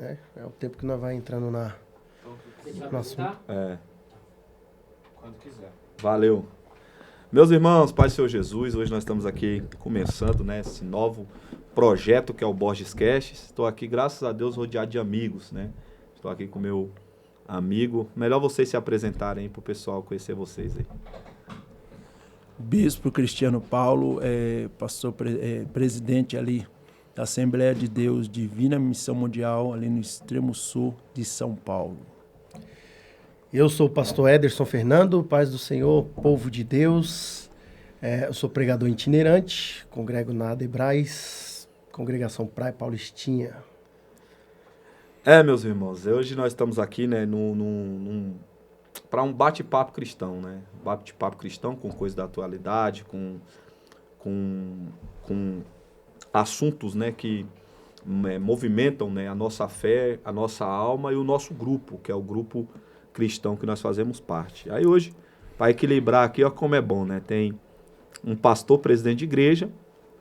É o tempo que nós vai entrando no assunto. Quando quiser. Valeu. Meus irmãos, Pai do Senhor Jesus, hoje nós estamos aqui começando, né, esse novo projeto que é o Borges Cast. Estou aqui, graças a Deus, rodeado de amigos, né? Estou aqui com meu amigo. Melhor vocês se apresentarem aí para o pessoal conhecer vocês aí. Bispo Cristiano Paulo, pastor presidente ali da Assembleia de Deus Divina Missão Mundial, ali no extremo sul de São Paulo. Eu sou o pastor Ederson Fernando, paz do Senhor, povo de Deus. Eu sou pregador itinerante, congrego na Adebrais, congregação Praia Paulistinha. Meus irmãos, hoje nós estamos aqui, né, para um bate-papo cristão, né? Bate-papo cristão com coisas da atualidade, com assuntos, né, que movimentam, né, a nossa fé, a nossa alma e o nosso grupo, que é o grupo cristão que nós fazemos parte. Aí hoje, para equilibrar aqui, ó como é bom, né? Tem um pastor presidente de igreja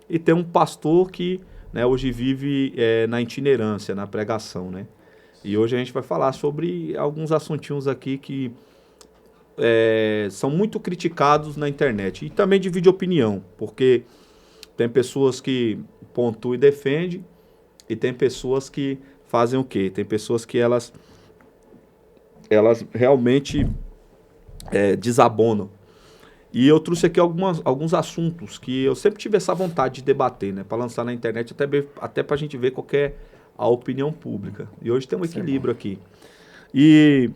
e tem um pastor que, né, hoje vive na itinerância, na pregação, né? E hoje a gente vai falar sobre alguns assuntinhos aqui que são muito criticados na internet. E também divide opinião, porque tem pessoas que pontuam e defendem e tem pessoas que fazem o quê? Tem pessoas que elas realmente desabonam. E eu trouxe aqui alguns assuntos que eu sempre tive essa vontade de debater, né? Para lançar na internet, até para a gente ver qual que é a opinião pública. E hoje tem um equilíbrio aqui. E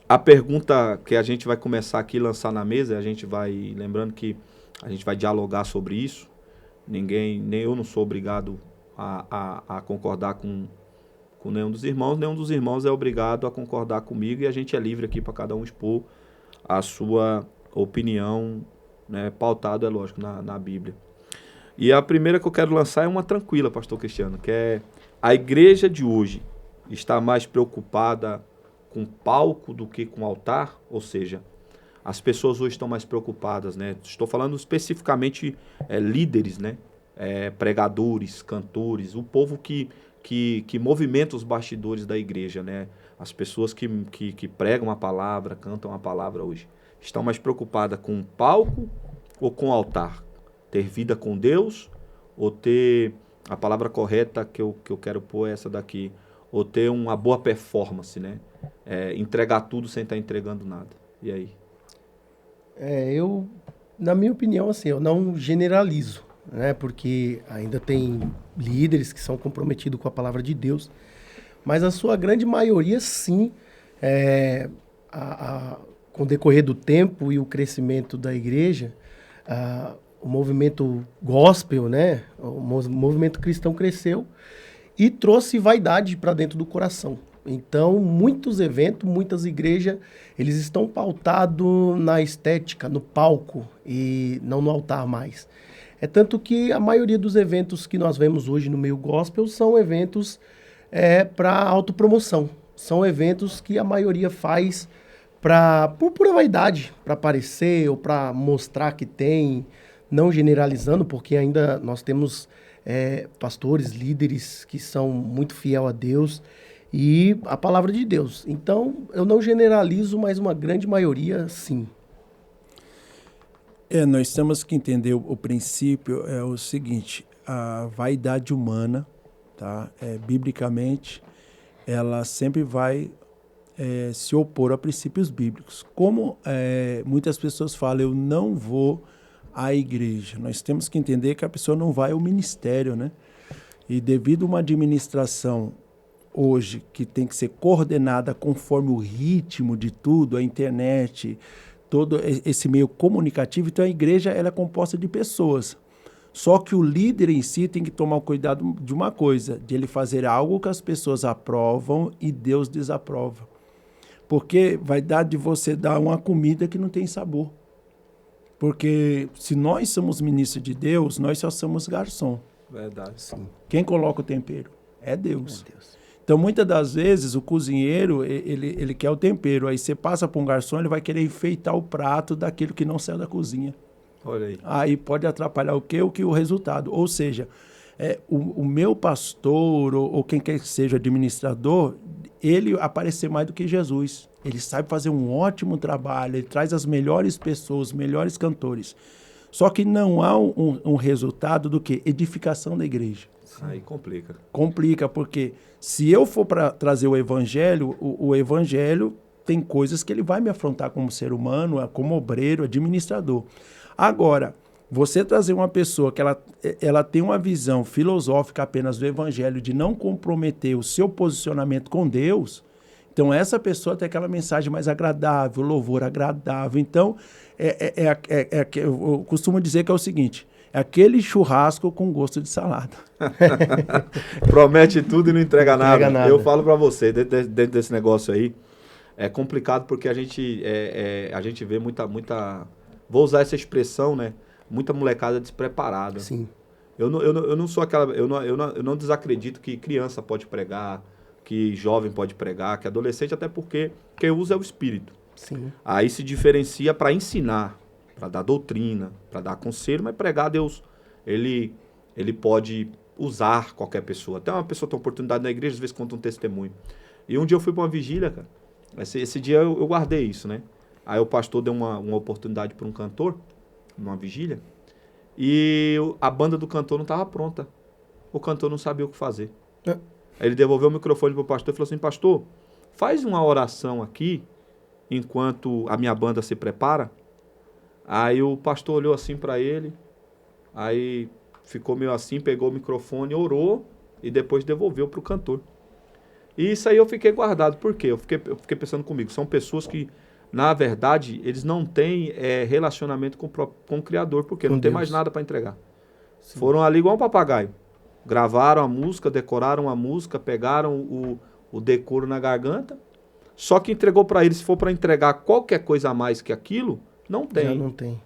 a pergunta que a gente vai começar aqui, lançar na mesa, a gente vai, lembrando que a gente vai dialogar sobre isso. Nem eu não sou obrigado a concordar com nenhum dos irmãos é obrigado a concordar comigo e a gente é livre aqui para cada um expor a sua opinião, né, pautado, é lógico, na Bíblia. E a primeira que eu quero lançar é uma tranquila, pastor Cristiano, que é: a igreja de hoje está mais preocupada com palco do que com altar? Ou seja, as pessoas hoje estão mais preocupadas, né? Estou falando especificamente líderes, né? Pregadores, cantores, o povo que movimenta os bastidores da igreja, né? As pessoas que pregam a palavra, cantam a palavra hoje, estão mais preocupadas com palco ou com altar? Ter vida com Deus ou ter a palavra correta que eu quero pôr é essa daqui, ou ter uma boa performance, né? Entregar tudo sem estar entregando nada. E aí? Na minha opinião, assim, eu não generalizo, né? Porque ainda tem líderes que são comprometidos com a palavra de Deus, mas a sua grande maioria, sim, com o decorrer do tempo e o crescimento da igreja, o movimento gospel, né? O movimento cristão cresceu e trouxe vaidade para dentro do coração. Então, muitos eventos, muitas igrejas, eles estão pautados na estética, no palco e não no altar mais. É tanto que a maioria dos eventos que nós vemos hoje no meio gospel são eventos para autopromoção. São eventos que a maioria faz por pura vaidade, para aparecer ou para mostrar que tem, não generalizando, porque ainda nós temos pastores, líderes que são muito fiel a Deus e a palavra de Deus. Então, eu não generalizo, mas uma grande maioria, sim. Nós temos que entender o princípio, é o seguinte: a vaidade humana, tá? Biblicamente, ela sempre vai se opor a princípios bíblicos. Como muitas pessoas falam, eu não vou à igreja. Nós temos que entender que a pessoa não vai ao ministério, né? E devido a uma administração hoje que tem que ser coordenada conforme o ritmo de tudo, a internet, todo esse meio comunicativo, então a igreja ela é composta de pessoas. Só que o líder em si tem que tomar o cuidado de uma coisa, de ele fazer algo que as pessoas aprovam e Deus desaprova. Porque vai dar de você dar uma comida que não tem sabor. Porque se nós somos ministros de Deus, nós só somos garçom. Verdade. Sim. Quem coloca o tempero? É Deus. É Deus. Então, muitas das vezes, o cozinheiro, ele quer o tempero. Aí você passa para um garçom, ele vai querer enfeitar o prato daquilo que não saiu da cozinha. Olha aí. Aí pode atrapalhar o quê? O resultado. Ou seja, o meu pastor ou quem quer que seja administrador, ele aparecer mais do que Jesus. Ele sabe fazer um ótimo trabalho, ele traz as melhores pessoas, os melhores cantores. Só que não há um resultado do que? Edificação da igreja. Aí complica. Complica, porque se eu for para trazer o evangelho, o evangelho tem coisas que ele vai me afrontar como ser humano, como obreiro, administrador. Agora, você trazer uma pessoa que ela tem uma visão filosófica apenas do evangelho, de não comprometer o seu posicionamento com Deus, então essa pessoa tem aquela mensagem mais agradável, louvor agradável. Então, eu costumo dizer que é o seguinte, é aquele churrasco com gosto de salada. Promete tudo e não entrega nada. Entrega nada. Eu falo pra você, dentro desse negócio aí, é complicado porque a gente vê muita... Vou usar essa expressão, né? Muita molecada despreparada. Sim. Eu não sou aquela... Eu não desacredito que criança pode pregar, que jovem pode pregar, que adolescente, até porque quem usa é o espírito. Sim. Aí se diferencia para ensinar, para dar doutrina, para dar conselho, mas pregar, Deus, ele pode usar qualquer pessoa. Até uma pessoa tem oportunidade na igreja, às vezes conta um testemunho. E um dia eu fui para uma vigília, cara. Esse dia eu guardei isso, né? Aí o pastor deu uma oportunidade para um cantor, numa vigília, e a banda do cantor não estava pronta. O cantor não sabia o que fazer. Aí ele devolveu o microfone pro pastor e falou assim, pastor, faz uma oração aqui, enquanto a minha banda se prepara. Aí o pastor olhou assim para ele, aí ficou meio assim, pegou o microfone, orou e depois devolveu pro cantor. E isso aí eu fiquei guardado. Por quê? Eu fiquei pensando comigo, são pessoas que, na verdade, eles não têm relacionamento com o Criador, porque não tem mais nada para entregar. Sim. Foram ali igual um papagaio. Gravaram a música, decoraram a música, pegaram o decoro na garganta, só que entregou para eles, se for para entregar qualquer coisa a mais que aquilo, não tem. Já não tem.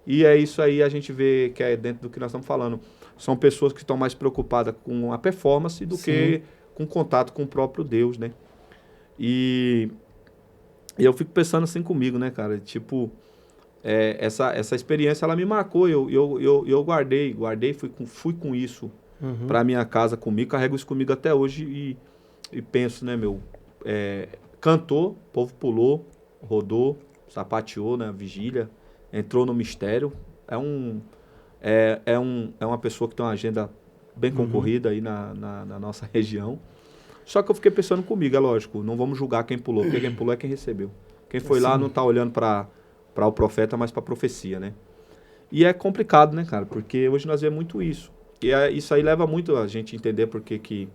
E é isso aí, a gente vê que é dentro do que nós estamos falando. São pessoas que estão mais preocupadas com a performance do que com contato com o próprio Deus, né? E eu fico pensando assim comigo, né, cara? Tipo, essa experiência, ela me marcou, eu guardei, fui com isso para minha casa comigo, carrego isso comigo até hoje e penso, né, cantou, o povo pulou, rodou, sapateou na vigília, entrou no mistério, é uma pessoa que tem uma agenda bem concorrida aí na nossa região. Só que eu fiquei pensando comigo, é lógico, não vamos julgar quem pulou, porque quem pulou é quem recebeu. Quem foi lá não está olhando para o profeta, mas para a profecia, né? E é complicado, né, cara? Porque hoje nós vemos muito isso. E isso aí leva muito a gente a entender porque que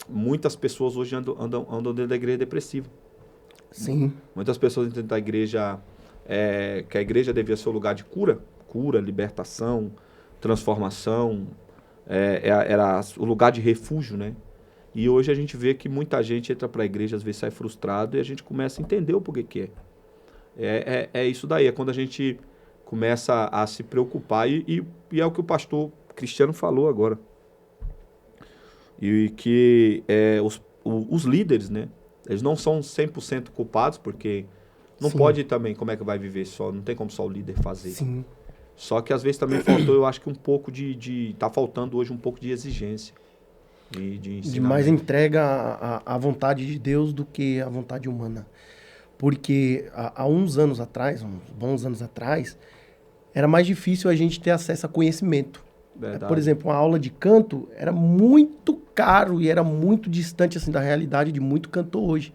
muitas pessoas hoje andam dentro da igreja depressiva. Sim. Muitas pessoas dentro da igreja, que a igreja devia ser o lugar de cura, libertação, transformação, era o lugar de refúgio, né? E hoje a gente vê que muita gente entra para a igreja, às vezes sai frustrado, e a gente começa a entender o porquê que é. É isso daí, é quando a gente começa a se preocupar, e é o que o pastor Cristiano falou agora. E que os líderes, né? Eles não são 100% culpados, porque não pode também, como é que vai viver só? Não tem como só o líder fazer. Sim. Só que às vezes também faltou, eu acho que um pouco tá faltando hoje um pouco de exigência. De mais entrega à vontade de Deus do que à vontade humana. Porque há uns anos atrás, uns bons anos atrás, era mais difícil a gente ter acesso a conhecimento. Verdade. Por exemplo, uma aula de canto era muito caro e era muito distante assim, da realidade de muito cantor hoje.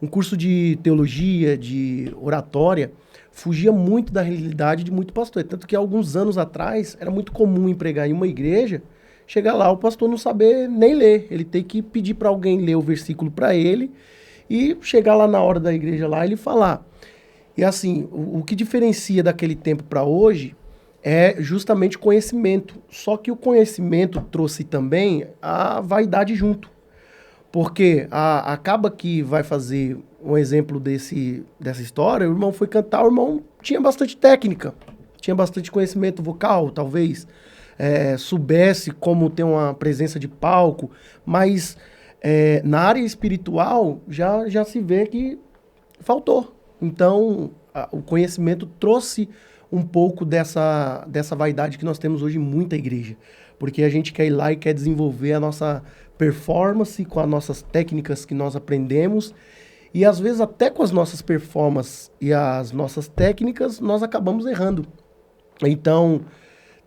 Um curso de teologia, de oratória, fugia muito da realidade de muito pastor. Tanto que há alguns anos atrás era muito comum pregar em uma igreja, chegar lá o pastor não saber nem ler. Ele tem que pedir para alguém ler o versículo para ele e chegar lá na hora da igreja lá e ele falar. E assim, o que diferencia daquele tempo para hoje é justamente conhecimento. Só que o conhecimento trouxe também a vaidade junto. Porque acaba que vai fazer um exemplo dessa história, o irmão foi cantar, o irmão tinha bastante técnica, tinha bastante conhecimento vocal, talvez, soubesse como ter uma presença de palco, mas na área espiritual já se vê que faltou. Então, o conhecimento trouxe um pouco dessa vaidade que nós temos hoje em muita igreja. porque a gente quer ir lá e quer desenvolver a nossa performance com as nossas técnicas que nós aprendemos. E às vezes até com as nossas performances e as nossas técnicas, nós acabamos errando. Então,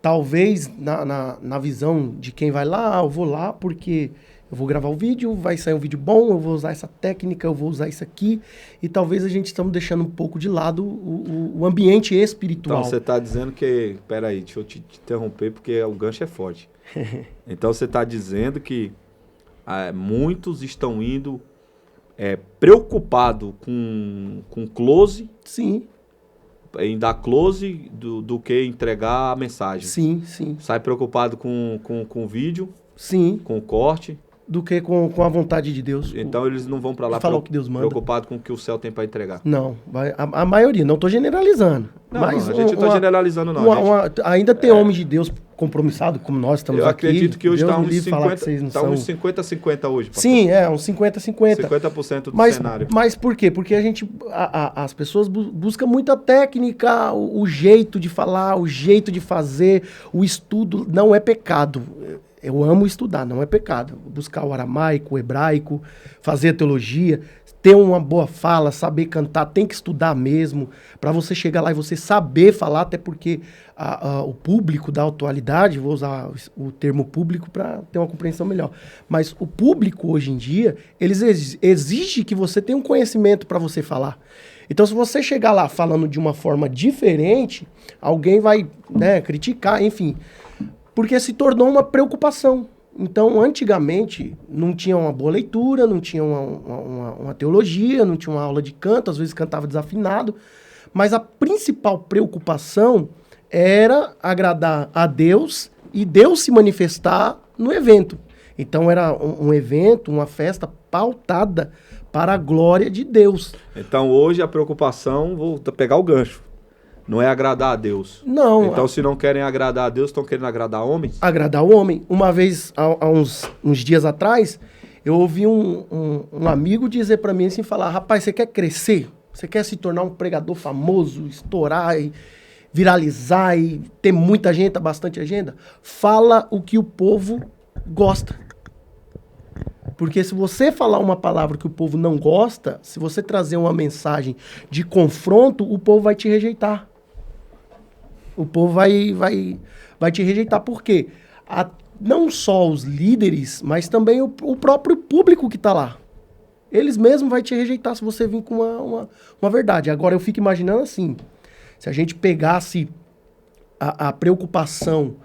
talvez na visão de quem vai lá, eu vou lá porque eu vou gravar o vídeo, vai sair um vídeo bom, eu vou usar essa técnica, eu vou usar isso aqui. E talvez a gente estamos deixando um pouco de lado o ambiente espiritual. Então você está dizendo que... Peraí, deixa eu te interromper porque o gancho é forte. Então você está dizendo que muitos estão indo preocupados com close. Sim. Em dar close do que entregar a mensagem. Sim, sim. Sai preocupado com o vídeo. Sim. Com o corte. Do que com a vontade de Deus. Então eles não vão para lá falar o que Deus manda. Preocupado com o que o céu tem para entregar. Não, a maioria, não estou generalizando. Não, mas a gente não está generalizando não. Ainda tem homens de Deus compromissado, como nós estamos aqui. Eu acredito que hoje está uns 50-50 hoje. Pastor. Sim, uns 50-50. 50% do cenário. Mas por quê? Porque as pessoas buscam muita técnica, o jeito de falar, o jeito de fazer, o estudo não é pecado. Eu amo estudar, não é pecado. Buscar o aramaico, o hebraico, fazer a teologia, ter uma boa fala, saber cantar, tem que estudar mesmo, para você chegar lá e você saber falar, até porque o público da atualidade, vou usar o termo público para ter uma compreensão melhor, mas o público hoje em dia, eles exigem que você tenha um conhecimento para você falar. Então, se você chegar lá falando de uma forma diferente, alguém vai, criticar, enfim... Porque se tornou uma preocupação. Então, antigamente, não tinha uma boa leitura, não tinha uma teologia, não tinha uma aula de canto, às vezes cantava desafinado, mas a principal preocupação era agradar a Deus e Deus se manifestar no evento. Então, era um evento, uma festa pautada para a glória de Deus. Então, hoje a preocupação, vou pegar o gancho, não é agradar a Deus. Não. Então, se não querem agradar a Deus, estão querendo agradar homens? Agradar o homem. Uma vez, há uns dias atrás, eu ouvi um amigo dizer para mim assim, falar, rapaz, você quer crescer? Você quer se tornar um pregador famoso, estourar e viralizar e ter muita gente, bastante agenda? Fala o que o povo gosta. Porque se você falar uma palavra que o povo não gosta, se você trazer uma mensagem de confronto, o povo vai te rejeitar. O povo vai te rejeitar. Por quê? Não só os líderes, mas também o próprio público que está lá. Eles mesmos vão te rejeitar se você vir com uma verdade. Agora, eu fico imaginando assim, se a gente pegasse a preocupação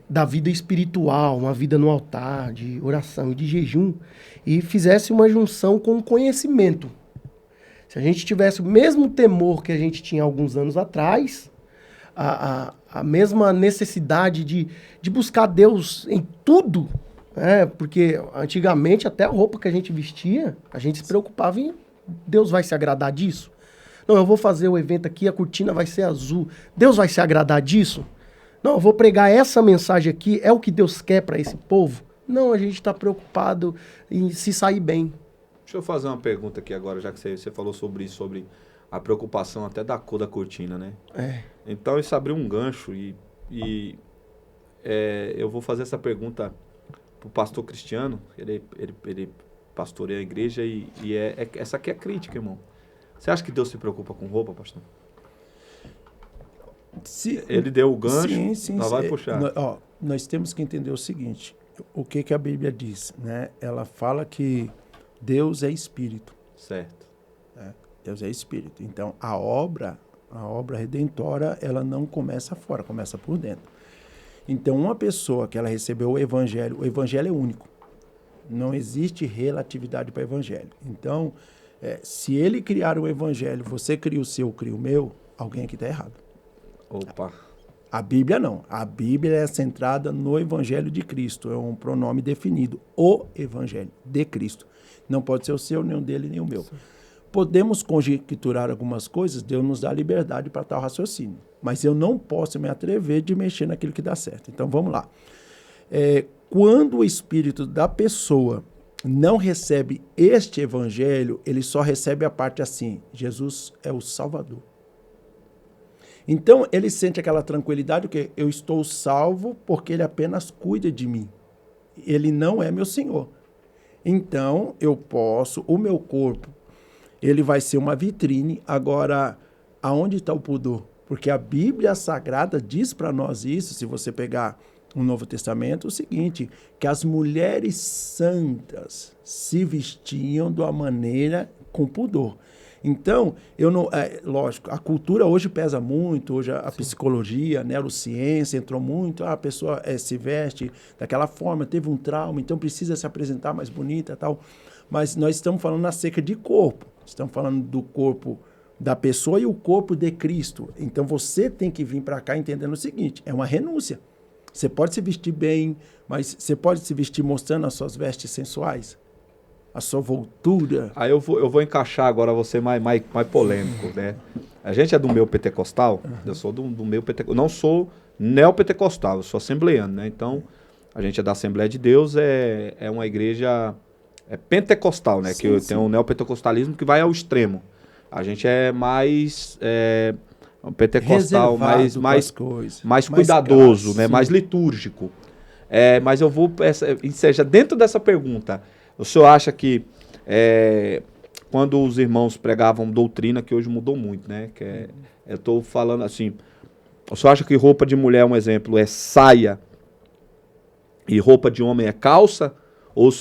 da vida espiritual, uma vida no altar, de oração e de jejum, e fizesse uma junção com o conhecimento. Se a gente tivesse o mesmo temor que a gente tinha alguns anos atrás, a mesma necessidade de buscar Deus em tudo, porque antigamente até a roupa que a gente vestia, a gente se preocupava em Deus vai se agradar disso? Não, eu vou fazer o evento aqui, a cortina vai ser azul. Deus vai se agradar disso? Não, eu vou pregar essa mensagem aqui, é o que Deus quer para esse povo? Não, a gente está preocupado em se sair bem. Deixa eu fazer uma pergunta aqui agora, já que você falou sobre isso, sobre a preocupação até da cor da cortina, né? Então, isso abriu um gancho e eu vou fazer essa pergunta para o pastor Cristiano, ele pastoreia a igreja e essa aqui é crítica, irmão. Você acha que Deus se preocupa com roupa, pastor? Ele deu o gancho, sim, vai puxar. Nós temos que entender o seguinte, o que a Bíblia diz, né? Ela fala que Deus é espírito. Certo. Deus é espírito. Então, a obra redentora, ela não começa fora, começa por dentro. Então, uma pessoa que ela recebeu o evangelho é único. Não existe relatividade para o evangelho. Então, se ele criar o evangelho, você cria o seu, eu crio o meu, alguém aqui está errado. Opa. A Bíblia não. A Bíblia é centrada no evangelho de Cristo. É um pronome definido. O evangelho de Cristo. Não pode ser o seu, nem o dele, nem o meu. Sim. Podemos conjecturar algumas coisas, Deus nos dá liberdade para tal raciocínio. Mas eu não posso me atrever de mexer naquilo que dá certo. Então, vamos lá. Quando o espírito da pessoa não recebe este evangelho, ele só recebe a parte assim, Jesus é o Salvador. Então, ele sente aquela tranquilidade que eu estou salvo porque ele apenas cuida de mim. Ele não é meu Senhor. Então, o meu corpo, ele vai ser uma vitrine. Agora, aonde está o pudor? Porque a Bíblia Sagrada diz para nós isso, se você pegar o Novo Testamento, o seguinte, que as mulheres santas se vestiam de uma maneira com pudor. Então, lógico, a cultura hoje pesa muito, hoje a psicologia, a neurociência entrou muito, a pessoa se veste daquela forma, teve um trauma, então precisa se apresentar mais bonita e tal. Mas nós estamos falando acerca de corpo, estamos falando do corpo da pessoa e o corpo de Cristo. Então, você tem que vir para cá entendendo o seguinte, é uma renúncia. Você pode se vestir bem, mas você pode se vestir mostrando as suas vestes sensuais, a sua voltura. Aí eu vou encaixar agora você mais polêmico, né? A gente é do meio pentecostal, eu sou do meio pentecostal, não sou neopentecostal, eu sou assembleano, né? Então, a gente é da Assembleia de Deus, é uma igreja pentecostal, né? Sim, tem um neopentecostalismo que vai ao extremo. A gente é mais um pentecostal, mais cuidadoso, né? Mais litúrgico. Mas eu vou, seja, dentro dessa pergunta, o senhor acha que quando os irmãos pregavam doutrina, que hoje mudou muito, né? Eu estou falando assim, o senhor acha que roupa de mulher, um exemplo, é saia e roupa de homem é calça? Ou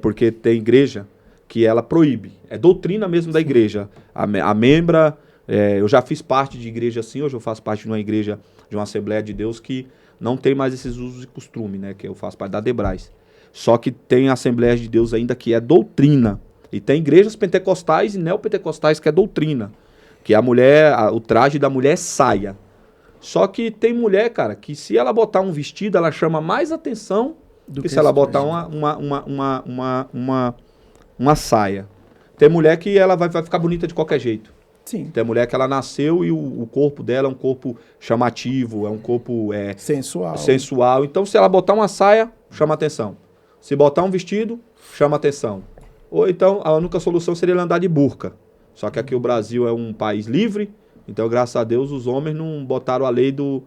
porque tem igreja que ela proíbe? É doutrina mesmo da igreja. A membra, eu já fiz parte de igreja assim, hoje eu faço parte de uma igreja, de uma Assembleia de Deus que não tem mais esses usos e costumes, né? Que eu faço parte da Debrais. Só que tem Assembleias de Deus ainda que é doutrina. E tem igrejas pentecostais e neopentecostais que é doutrina. Que a mulher, o traje da mulher é saia. Só que tem mulher, cara, que se ela botar um vestido, ela chama mais atenção do que se ela botar uma saia. Tem mulher que ela vai ficar bonita de qualquer jeito. Sim. Tem mulher que ela nasceu e o corpo dela é um corpo chamativo, é um corpo sensual. Então, se ela botar uma saia, chama atenção. Se botar um vestido, chama atenção. Ou então, a única solução seria ela andar de burca. Só que aqui o Brasil é um país livre, então, graças a Deus, os homens não botaram a lei do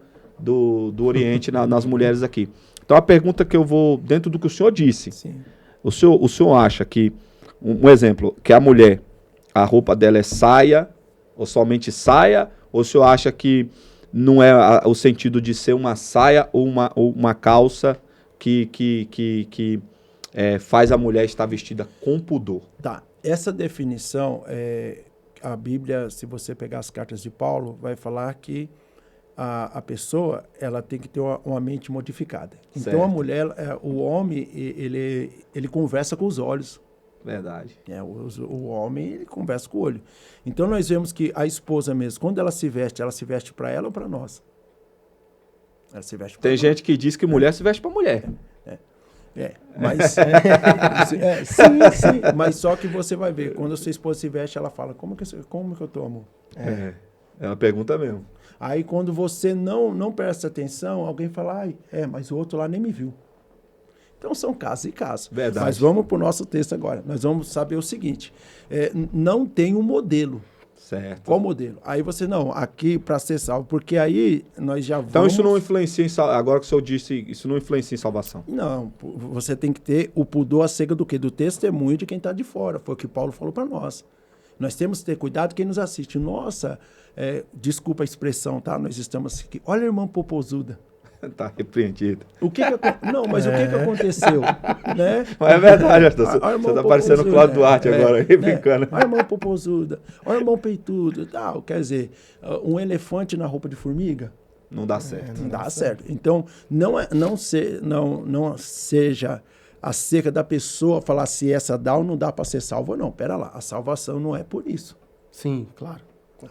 Oriente nas mulheres aqui. Então, a pergunta que eu vou, dentro do que o senhor disse, Sim. o senhor acha que, um exemplo, que a mulher, a roupa dela é saia, ou somente saia, ou o senhor acha que não é o sentido de ser uma saia ou uma calça que faz a mulher estar vestida com pudor? Tá. Essa definição, a Bíblia, se você pegar as cartas de Paulo, vai falar que a pessoa ela tem que ter uma mente modificada. Então, certo. A mulher, o homem, ele conversa com os olhos. Verdade. O homem, ele conversa com o olho. Então, nós vemos que a esposa mesmo, quando ela se veste para ela ou para nós? Ela se veste para Tem nós. gente que diz que mulher se veste para mulher. Mas sim. Mas só que você vai ver, quando a sua esposa se veste, ela fala, como que eu tô, amor? É uma pergunta mesmo. Aí, quando você não presta atenção, alguém fala, mas o outro lá nem me viu. Então, são casos e casos. Verdade. Mas vamos para o nosso texto agora. Nós vamos saber o seguinte, não tem um modelo. Certo. Qual modelo? Aí você, aqui para ser salvo, porque aí nós já vamos... Então, isso não influencia, agora que o senhor disse, isso não influencia em salvação? Não, você tem que ter o pudor acerca do quê? Do testemunho de quem está de fora. Foi o que Paulo falou para nós. Nós temos que ter cuidado quem nos assiste. Nossa, desculpa a expressão, tá? Nós estamos aqui. Olha a irmã popozuda. Tá repreendido. Não, mas o que aconteceu? Né? Mas é verdade, você tá parecendo o Cláudio Duarte agora, aí, brincando. Olha a irmã popozuda, olha a irmã peituda, tal. Quer dizer, um elefante na roupa de formiga? Não dá certo. Não dá certo. Então, não seja acerca da pessoa falar se essa dá ou não dá para ser salvo ou não. Pera lá, a salvação não é por isso. Sim, claro.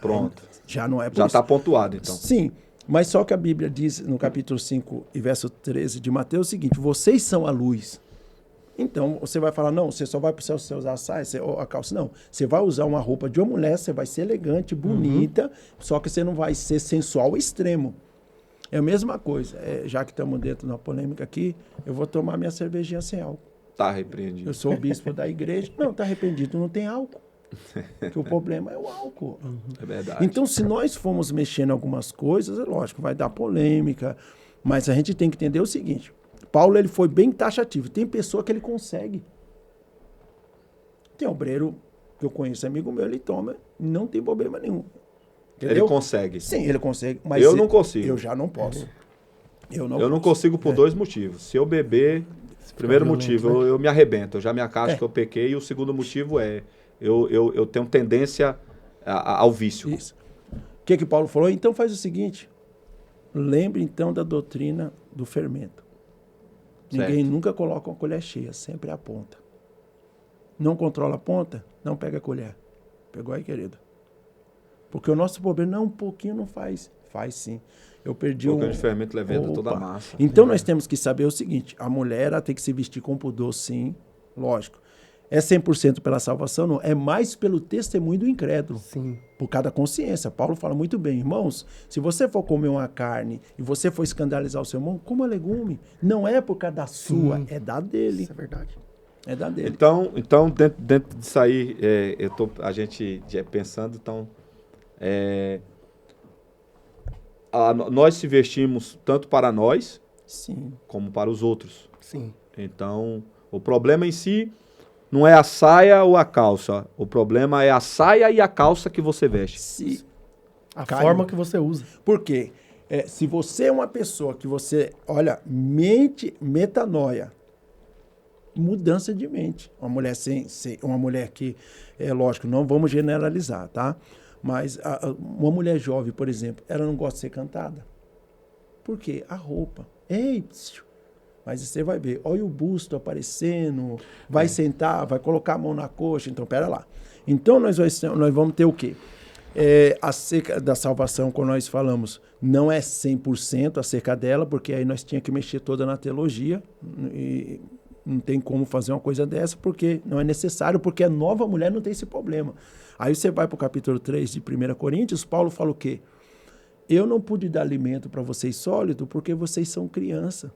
Pronto. Já não é por Já isso. está pontuado, então. Sim, mas só que a Bíblia diz no capítulo 5 e verso 13 de Mateus o seguinte, vocês são a luz. Então, você vai falar, não, você só vai para o céu se você usar a saia, a calça. Não, você vai usar uma roupa de uma mulher, você vai ser elegante, bonita, só que você não vai ser sensual ao extremo. É a mesma coisa. Já que estamos dentro de uma polêmica aqui, eu vou tomar minha cervejinha sem álcool. Tá repreendido. Eu sou o bispo da igreja. Não, tá arrependido, não tem álcool. Que o problema é o álcool. É verdade. Então, se nós formos mexendo em algumas coisas, é lógico, vai dar polêmica, mas a gente tem que entender o seguinte, Paulo ele foi bem taxativo, tem pessoa que ele consegue. Tem obreiro que eu conheço, amigo meu, ele toma, não tem problema nenhum. Entendeu? Ele consegue. Sim, ele consegue, mas Eu não consigo. Eu já não posso. Eu não Eu não posso. consigo por dois motivos. Se eu beber, primeiro violento, motivo, né? eu me arrebento, eu já me acaso que eu pequei, e o segundo motivo é, eu tenho tendência ao vício. Isso. O que Paulo falou? Então faz o seguinte, lembre então da doutrina do fermento. Ninguém Certo. nunca coloca uma colher cheia, sempre a ponta. Não controla a ponta, não pega a colher. Pegou aí, querido? Porque o nosso problema não, um pouquinho não faz. Faz sim. Eu perdi Um pouquinho de fermento levanta toda a massa. Então nós temos que saber o seguinte, a mulher ela tem que se vestir com pudor, sim, lógico. É 100% pela salvação? Não. É mais pelo testemunho do incrédulo. Sim. Por causa da consciência. Paulo fala muito bem, irmãos, se você for comer uma carne e você for escandalizar o seu irmão, coma legume. Não é por causa da sua, é da dele. Isso é verdade. É da dele. Então dentro disso aí, a gente pensando, então, nós se vestimos tanto para nós, Sim. como para os outros. Sim. Então, o problema em si não é a saia ou a calça. O problema é a saia e a calça que você veste. Se, A Caio. forma que você usa. Por quê? Se você é uma pessoa que você, olha, metanoia, mudança de mente. Uma mulher uma mulher que, lógico, não vamos generalizar, tá? Mas uma mulher jovem, por exemplo, ela não gosta de ser cantada. Por quê? A roupa. Ei, psiu. Mas você vai ver, olha o busto aparecendo, vai sentar, vai colocar a mão na coxa, então pera lá. Então nós vamos ter o quê? Acerca da salvação, quando nós falamos, não é 100% acerca dela, porque aí nós tínhamos que mexer toda na teologia, e não tem como fazer uma coisa dessa, porque não é necessário, porque a nova mulher não tem esse problema. Aí você vai para o capítulo 3 de 1 Coríntios, Paulo fala o quê? Eu não pude dar alimento para vocês sólido, porque vocês são criança,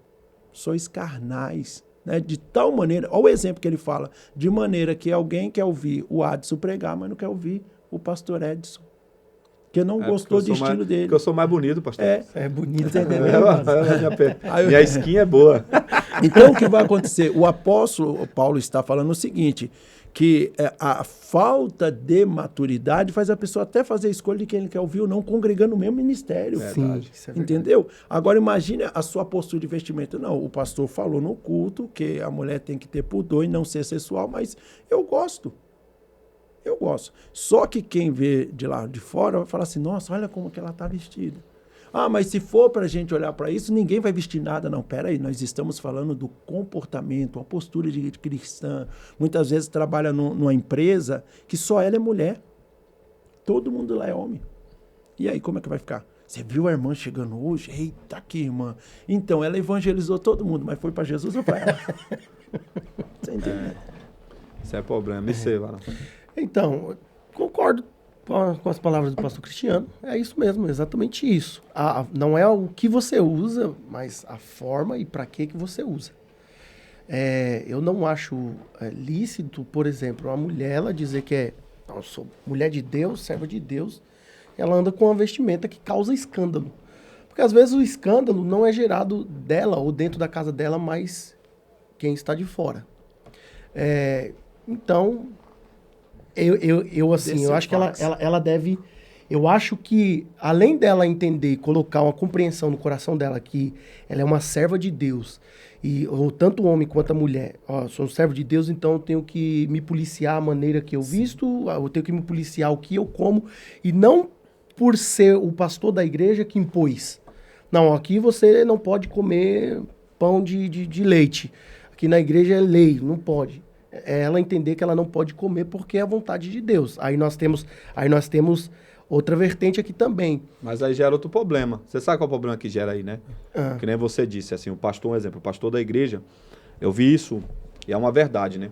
sois carnais. Né? De tal maneira, olha o exemplo que ele fala, de maneira que alguém quer ouvir o Adson pregar, mas não quer ouvir o pastor Edson, que não gostou do estilo dele. Porque eu sou mais bonito, pastor. É bonito. Você entendeu? Minha skin é boa. Então, o que vai acontecer? O apóstolo Paulo está falando o seguinte, que a falta de maturidade faz a pessoa até fazer a escolha de quem ele quer ouvir ou não, congregando no mesmo ministério. Sim, isso é verdade. Entendeu? Agora, imagine a sua postura de vestimento. Não, o pastor falou no culto que a mulher tem que ter pudor e não ser sexual, mas eu gosto. Eu gosto. Só que quem vê de lá de fora vai falar assim, nossa, olha como que ela está vestida. Ah, mas se for para a gente olhar para isso, ninguém vai vestir nada. Não, peraí, nós estamos falando do comportamento, uma postura de cristã. Muitas vezes trabalha numa empresa que só ela é mulher. Todo mundo lá é homem. E aí, como é que vai ficar? Você viu a irmã chegando hoje? Eita, aqui, irmã. Então, ela evangelizou todo mundo, mas foi para Jesus ou para ela? Você entende? Isso é problema. E você, Varão? Então, concordo com as palavras do pastor Cristiano. É isso mesmo, exatamente isso. Não é o que você usa, mas a forma e para que você usa. Eu não acho lícito, por exemplo, uma mulher ela dizer que eu sou mulher de Deus, serva de Deus, ela anda com uma vestimenta que causa escândalo. Porque às vezes o escândalo não é gerado dela ou dentro da casa dela, mas quem está de fora. Então... Eu acho que ela deve... Eu acho que, além dela entender e colocar uma compreensão no coração dela que ela é uma serva de Deus, ou tanto o homem quanto a mulher, sou um servo de Deus, então eu tenho que me policiar a maneira que eu visto, eu tenho que me policiar o que eu como, e não por ser o pastor da igreja que impôs. Não, aqui você não pode comer pão de leite. Aqui na igreja é lei, não pode. Ela entender que ela não pode comer porque é a vontade de Deus. Aí nós temos outra vertente aqui também. Mas aí gera outro problema. Você sabe qual é o problema que gera aí, né? Que nem você disse, assim, o pastor, um exemplo, o pastor da igreja, eu vi isso, e é uma verdade, né?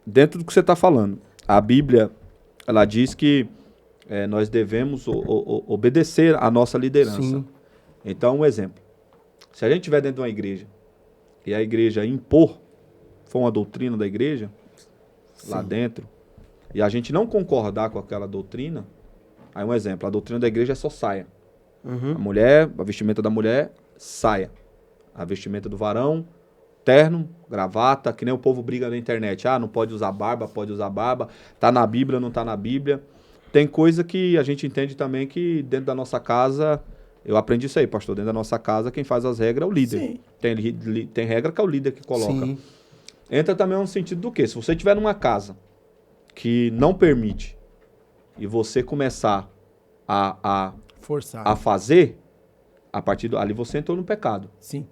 Dentro do que você está falando, a Bíblia, ela diz que nós devemos obedecer à nossa liderança. Sim. Então, um exemplo. Se a gente estiver dentro de uma igreja, e a igreja impor, for uma doutrina da igreja, lá dentro, e a gente não concordar com aquela doutrina, aí um exemplo, a doutrina da igreja é só saia. A vestimenta da mulher, saia. A vestimenta do varão, terno, gravata, que nem o povo briga na internet. Ah, não pode usar barba, pode usar barba. Tá na Bíblia, não tá na Bíblia. Tem coisa que a gente entende também que dentro da nossa casa, eu aprendi isso aí, pastor, dentro da nossa casa quem faz as regras é o líder. Sim. Tem regra que é o líder que coloca. Sim. Entra também no sentido do quê? Se você estiver numa casa que não permite e você começar a Forçar. fazer, a partir ali você entrou no pecado. Sim.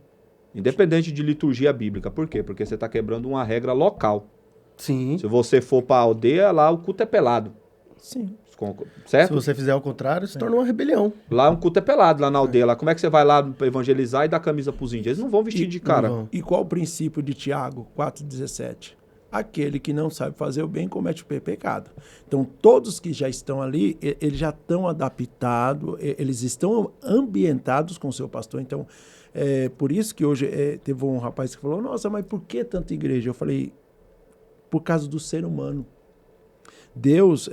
Independente de liturgia bíblica. Por quê? Porque você está quebrando uma regra local. Sim. Se você for para a aldeia, lá o culto é pelado. Sim. Se Certo? você fizer ao contrário, se torna uma rebelião. Lá um culto é pelado, lá na aldeia. Lá, como é que você vai lá evangelizar e dar camisa pros índios? Eles não vão vestir de cara. Não vão. E qual o princípio de Tiago 4,17? Aquele que não sabe fazer o bem comete o pecado. Então, todos que já estão ali, eles já estão adaptados, eles estão ambientados com o seu pastor. Então, por isso que hoje teve um rapaz que falou, nossa, mas por que tanta igreja? Eu falei, por causa do ser humano. Deus,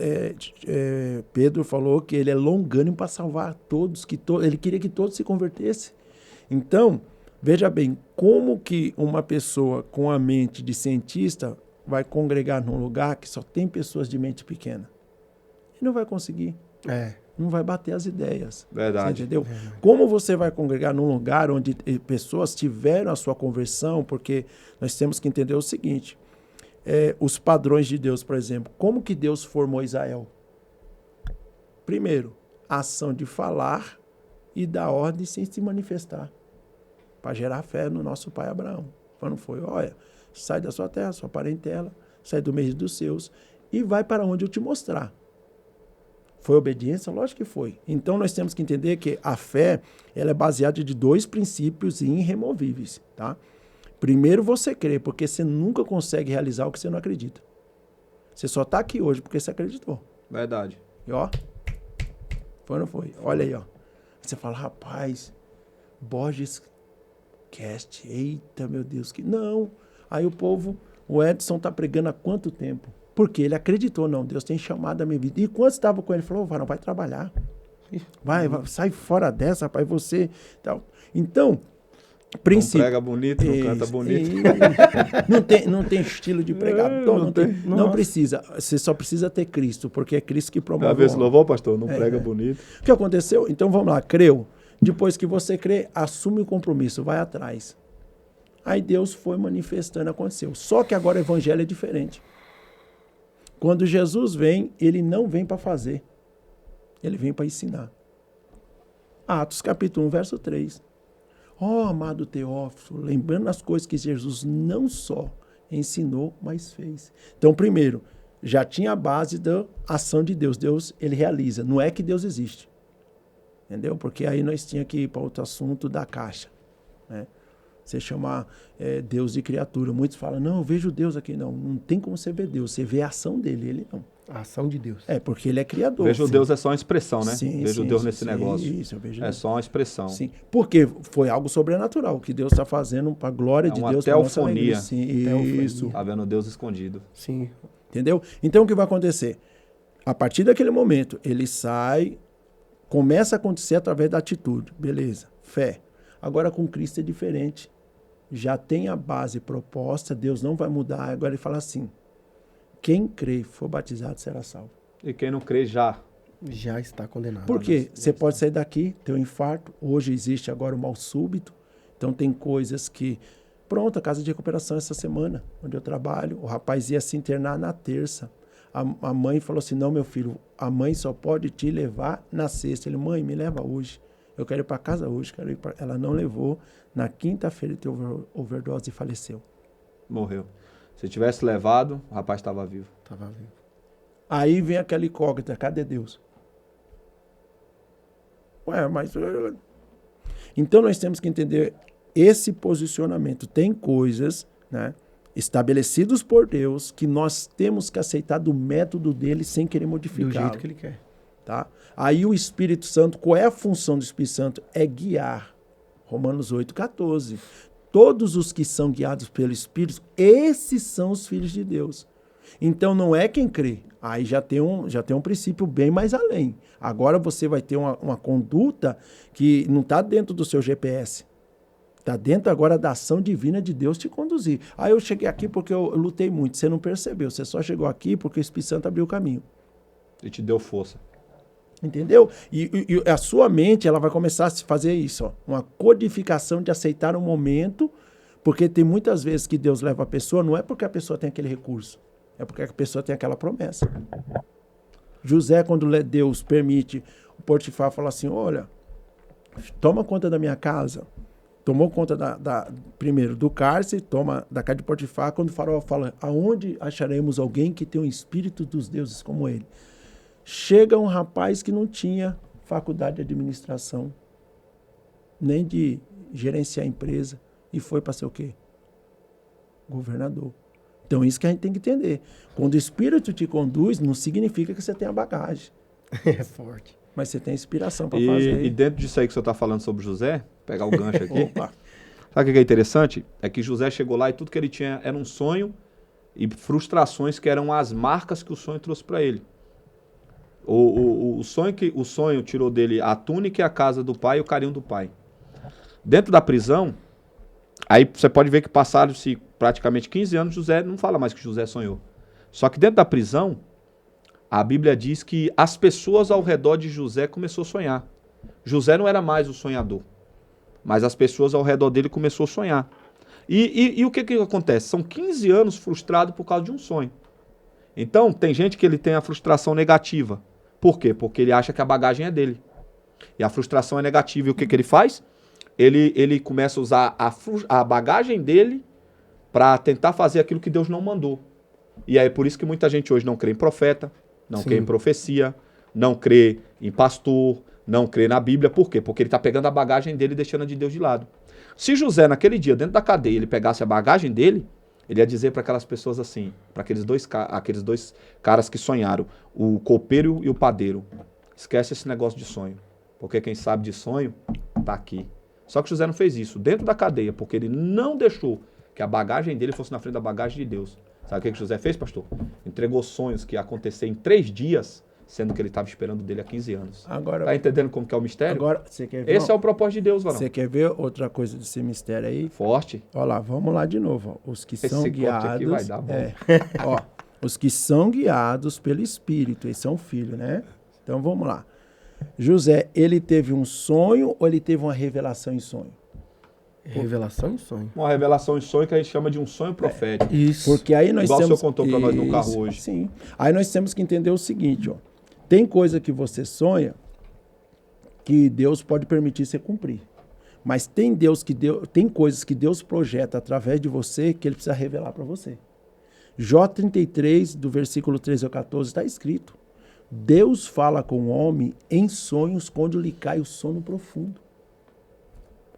Pedro falou que ele é longânimo para salvar todos, ele queria que todos se convertessem. Então, veja bem, como que uma pessoa com a mente de cientista vai congregar num lugar que só tem pessoas de mente pequena? Ele não vai conseguir. Não vai bater as ideias. Verdade. Você entendeu? Como você vai congregar num lugar onde pessoas tiveram a sua conversão? Porque nós temos que entender o seguinte, os padrões de Deus, por exemplo. Como que Deus formou Israel? Primeiro, a ação de falar e dar ordem sem se manifestar. Para gerar fé no nosso pai Abraão. Quando foi, olha, sai da sua terra, sua parentela, sai do meio dos seus e vai para onde eu te mostrar. Foi obediência? Lógico que foi. Então nós temos que entender que a fé ela é baseada de 2 princípios irremovíveis, tá? Primeiro você crê, porque você nunca consegue realizar o que você não acredita. Você só está aqui hoje porque você acreditou. Verdade. E ó, foi ou não foi? Olha aí, ó. Você fala, rapaz, Borges Cast, eita, meu Deus, que... Não. Aí o Edson tá pregando há quanto tempo? Porque ele acreditou, não, Deus tem chamado a minha vida. E quando estava com ele, ele falou, varão, vai trabalhar. Vai, sai fora dessa, rapaz, você... Então, princípio... Não prega bonito, não canta bonito. Não tem estilo de pregador, não precisa. Você só precisa ter Cristo, porque é Cristo que promove. Às vezes louvou, pastor, não prega bonito. O que aconteceu? Então, vamos lá, creu. Depois que você crê, assume o compromisso, vai atrás. Aí Deus foi manifestando, aconteceu. Só que agora o evangelho é diferente. Quando Jesus vem, ele não vem para fazer. Ele vem para ensinar. Atos capítulo 1, verso 3. Ó, amado Teófilo, lembrando as coisas que Jesus não só ensinou, mas fez. Então, primeiro, já tinha a base da ação de Deus. Deus, ele realiza. Não é que Deus existe. Entendeu? Porque aí nós tínhamos que ir para outro assunto da caixa. Né? Você chamar Deus de criatura. Muitos falam, não, eu vejo Deus aqui. Não tem como você ver Deus. Você vê a ação dele, ele não. A ação de Deus. Porque ele é criador. Vejo Deus é só uma expressão, né? Sim, vejo Deus nesse negócio. Isso, eu vejo É só uma expressão. Sim, porque foi algo sobrenatural que Deus está fazendo para a glória de Deus. É uma teofonia. Sim, isso. Tá vendo Deus escondido. Sim. Entendeu? Então, o que vai acontecer? A partir daquele momento, ele sai, começa a acontecer através da atitude. Beleza, fé. Agora, com Cristo é diferente. Já tem a base proposta, Deus não vai mudar. Agora ele fala assim, quem crê e for batizado será salvo. E quem não crê já está condenado. Por quê? Você pode sair daqui, ter um infarto. Hoje existe agora o mal súbito. Então tem coisas que... Pronto, a casa de recuperação essa semana, onde eu trabalho. O rapaz ia se internar na terça. A mãe falou assim, não, meu filho, a mãe só pode te levar na sexta. Ele, mãe, me leva hoje. Eu quero ir para casa hoje. Ela não levou. Na quinta-feira ele teve overdose e faleceu. morreu. Se tivesse levado, o rapaz estava vivo. Estava vivo. Aí vem aquela incógnita, cadê Deus? Ué, mas... Então nós temos que entender esse posicionamento. Tem coisas, né, estabelecidas por Deus que nós temos que aceitar do método dele sem querer modificar. Do jeito que ele quer. Tá? Aí o Espírito Santo, qual é a função do Espírito Santo? É guiar. Romanos 8,14. Todos os que são guiados pelo Espírito, esses são os filhos de Deus. Então não é quem crê. Aí já tem um princípio bem mais além. Agora você vai ter uma conduta que não está dentro do seu GPS. Está dentro agora da ação divina de Deus te conduzir. Aí eu cheguei aqui porque eu lutei muito. Você não percebeu. Você só chegou aqui porque o Espírito Santo abriu o caminho. E te deu força. Entendeu? E a sua mente ela vai começar a fazer isso. Ó, uma codificação de aceitar um momento. Porque tem muitas vezes que Deus leva a pessoa, não é porque a pessoa tem aquele recurso. É porque a pessoa tem aquela promessa. José, quando Deus permite, o Potifar fala assim, olha, toma conta da minha casa. Tomou conta primeiro do cárcere, toma da casa de Potifar, quando o faraó fala, aonde acharemos alguém que tem um espírito dos deuses como ele? Chega um rapaz que não tinha faculdade de administração, nem de gerenciar a empresa, e foi para ser o quê? Governador. Então, isso que a gente tem que entender. Quando o Espírito te conduz, não significa que você tenha bagagem. É forte. Mas você tem inspiração para fazer. E dentro disso aí que você está falando sobre José, pegar o gancho aqui. Opa. Sabe o que é interessante? É que José chegou lá e tudo que ele tinha era um sonho e frustrações que eram as marcas que o sonho trouxe para ele. O sonho tirou dele a túnica e a casa do pai e o carinho do pai. Dentro da prisão, aí você pode ver que passaram-se praticamente 15 anos, José não fala mais que José sonhou. Só que dentro da prisão, a Bíblia diz que as pessoas ao redor de José começaram a sonhar. José não era mais o sonhador, mas as pessoas ao redor dele começaram a sonhar. E o que acontece? São 15 anos frustrado por causa de um sonho. Então, tem gente que ele tem a frustração negativa. Por quê? Porque ele acha que a bagagem é dele. E a frustração é negativa. E o que ele faz? Ele começa a usar a bagagem dele para tentar fazer aquilo que Deus não mandou. E aí por isso que muita gente hoje não crê em profeta, não crê em profecia, não crê em pastor, não crê na Bíblia. Por quê? Porque ele está pegando a bagagem dele e deixando a de Deus de lado. Se José, naquele dia, dentro da cadeia, ele pegasse a bagagem dele, ele ia dizer para aquelas pessoas assim, para aqueles dois caras que sonharam, o copeiro e o padeiro, esquece esse negócio de sonho, porque quem sabe de sonho está aqui. Só que José não fez isso dentro da cadeia, porque ele não deixou que a bagagem dele fosse na frente da bagagem de Deus. Sabe o que José fez, pastor? Entregou sonhos que iam acontecer em 3 dias, sendo que ele estava esperando dele há 15 anos. Agora, tá entendendo como que é o mistério? Agora, você quer ver? Esse é o propósito de Deus, Varão. Você quer ver outra coisa desse mistério aí? Forte. Olha lá, vamos lá de novo. Ó. Os que Esse são corte guiados. aqui vai dar bom. Ó, os que são guiados pelo Espírito, eles são filhos, né? Então vamos lá. José, ele teve um sonho ou ele teve uma revelação em sonho? Revelação e sonho. Uma revelação em sonho que a gente chama de um sonho profético. Isso. Porque aí nós Igual temos... o senhor contou para nós no carro hoje. Sim. Aí nós temos que entender o seguinte, ó. Tem coisa que você sonha que Deus pode permitir você cumprir. Mas tem coisas que Deus projeta através de você que ele precisa revelar para você. Jó 33, do versículo 13 ao 14, está escrito: Deus fala com o homem em sonhos quando lhe cai o sono profundo.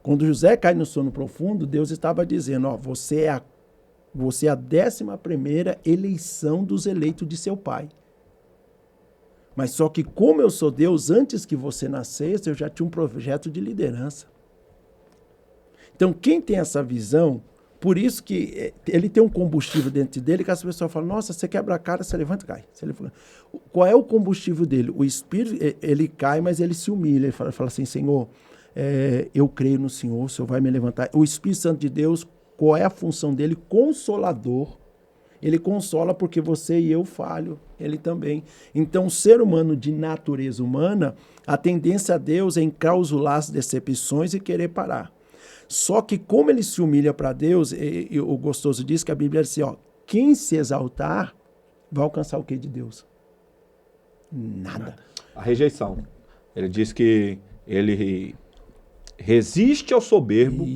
Quando José cai no sono profundo, Deus estava dizendo, ó, você é a 11ª eleição dos eleitos de seu pai. Mas só que como eu sou Deus, antes que você nascesse, eu já tinha um projeto de liderança. Então, quem tem essa visão, por isso que ele tem um combustível dentro dele, que as pessoas falam, nossa, você quebra a cara, você levanta e cai. Qual é o combustível dele? O espírito, ele cai, mas ele se humilha. Ele fala assim, Senhor, eu creio no Senhor, o Senhor vai me levantar. O Espírito Santo de Deus, qual é a função dele? Consolador. Ele consola porque você e eu falho, ele também. Então, o ser humano de natureza humana, a tendência a Deus é enclausular as decepções e querer parar. Só que como ele se humilha para Deus, e o gostoso diz que a Bíblia diz assim, ó, quem se exaltar vai alcançar o que de Deus? Nada. A rejeição. Ele diz que ele resiste ao soberbo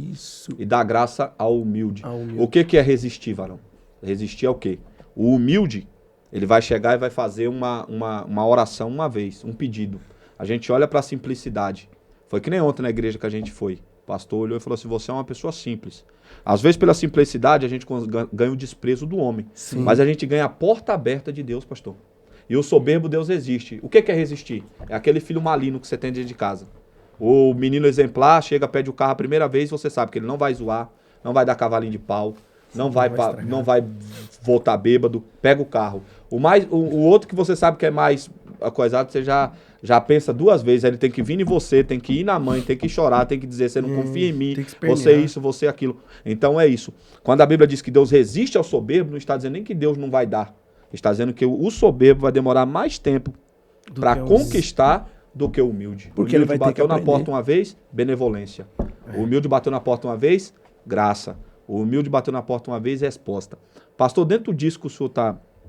e dá graça ao humilde. O que é resistir, varão? Resistir ao quê? O humilde, ele vai chegar e vai fazer uma oração uma vez, um pedido. A gente olha para a simplicidade. Foi que nem ontem na igreja que a gente foi. O pastor olhou e falou assim, você é uma pessoa simples. Às vezes, pela simplicidade, a gente ganha o desprezo do homem. Sim. Mas a gente ganha a porta aberta de Deus, pastor. E o soberbo, Deus resiste. O que é resistir? É aquele filho maligno que você tem dentro de casa. O menino exemplar chega, pede o carro a primeira vez, você sabe que ele não vai zoar, não vai dar cavalinho de pau, não vai voltar bêbado, pega o carro. O outro que você sabe que é mais coisado, você já pensa duas vezes, ele tem que vir em você, tem que ir na mãe, tem que chorar, tem que dizer, você não confia em mim, você isso, você aquilo. Então é isso. Quando a Bíblia diz que Deus resiste ao soberbo, não está dizendo nem que Deus não vai dar. Está dizendo que o soberbo vai demorar mais tempo para conquistar do que o humilde. Porque o humilde ele vai ter que bateu na aprender. porta uma vez, benevolência. O humilde bateu na porta uma vez, graça. O humilde bateu na porta uma vez, resposta. Pastor, dentro disso que o senhor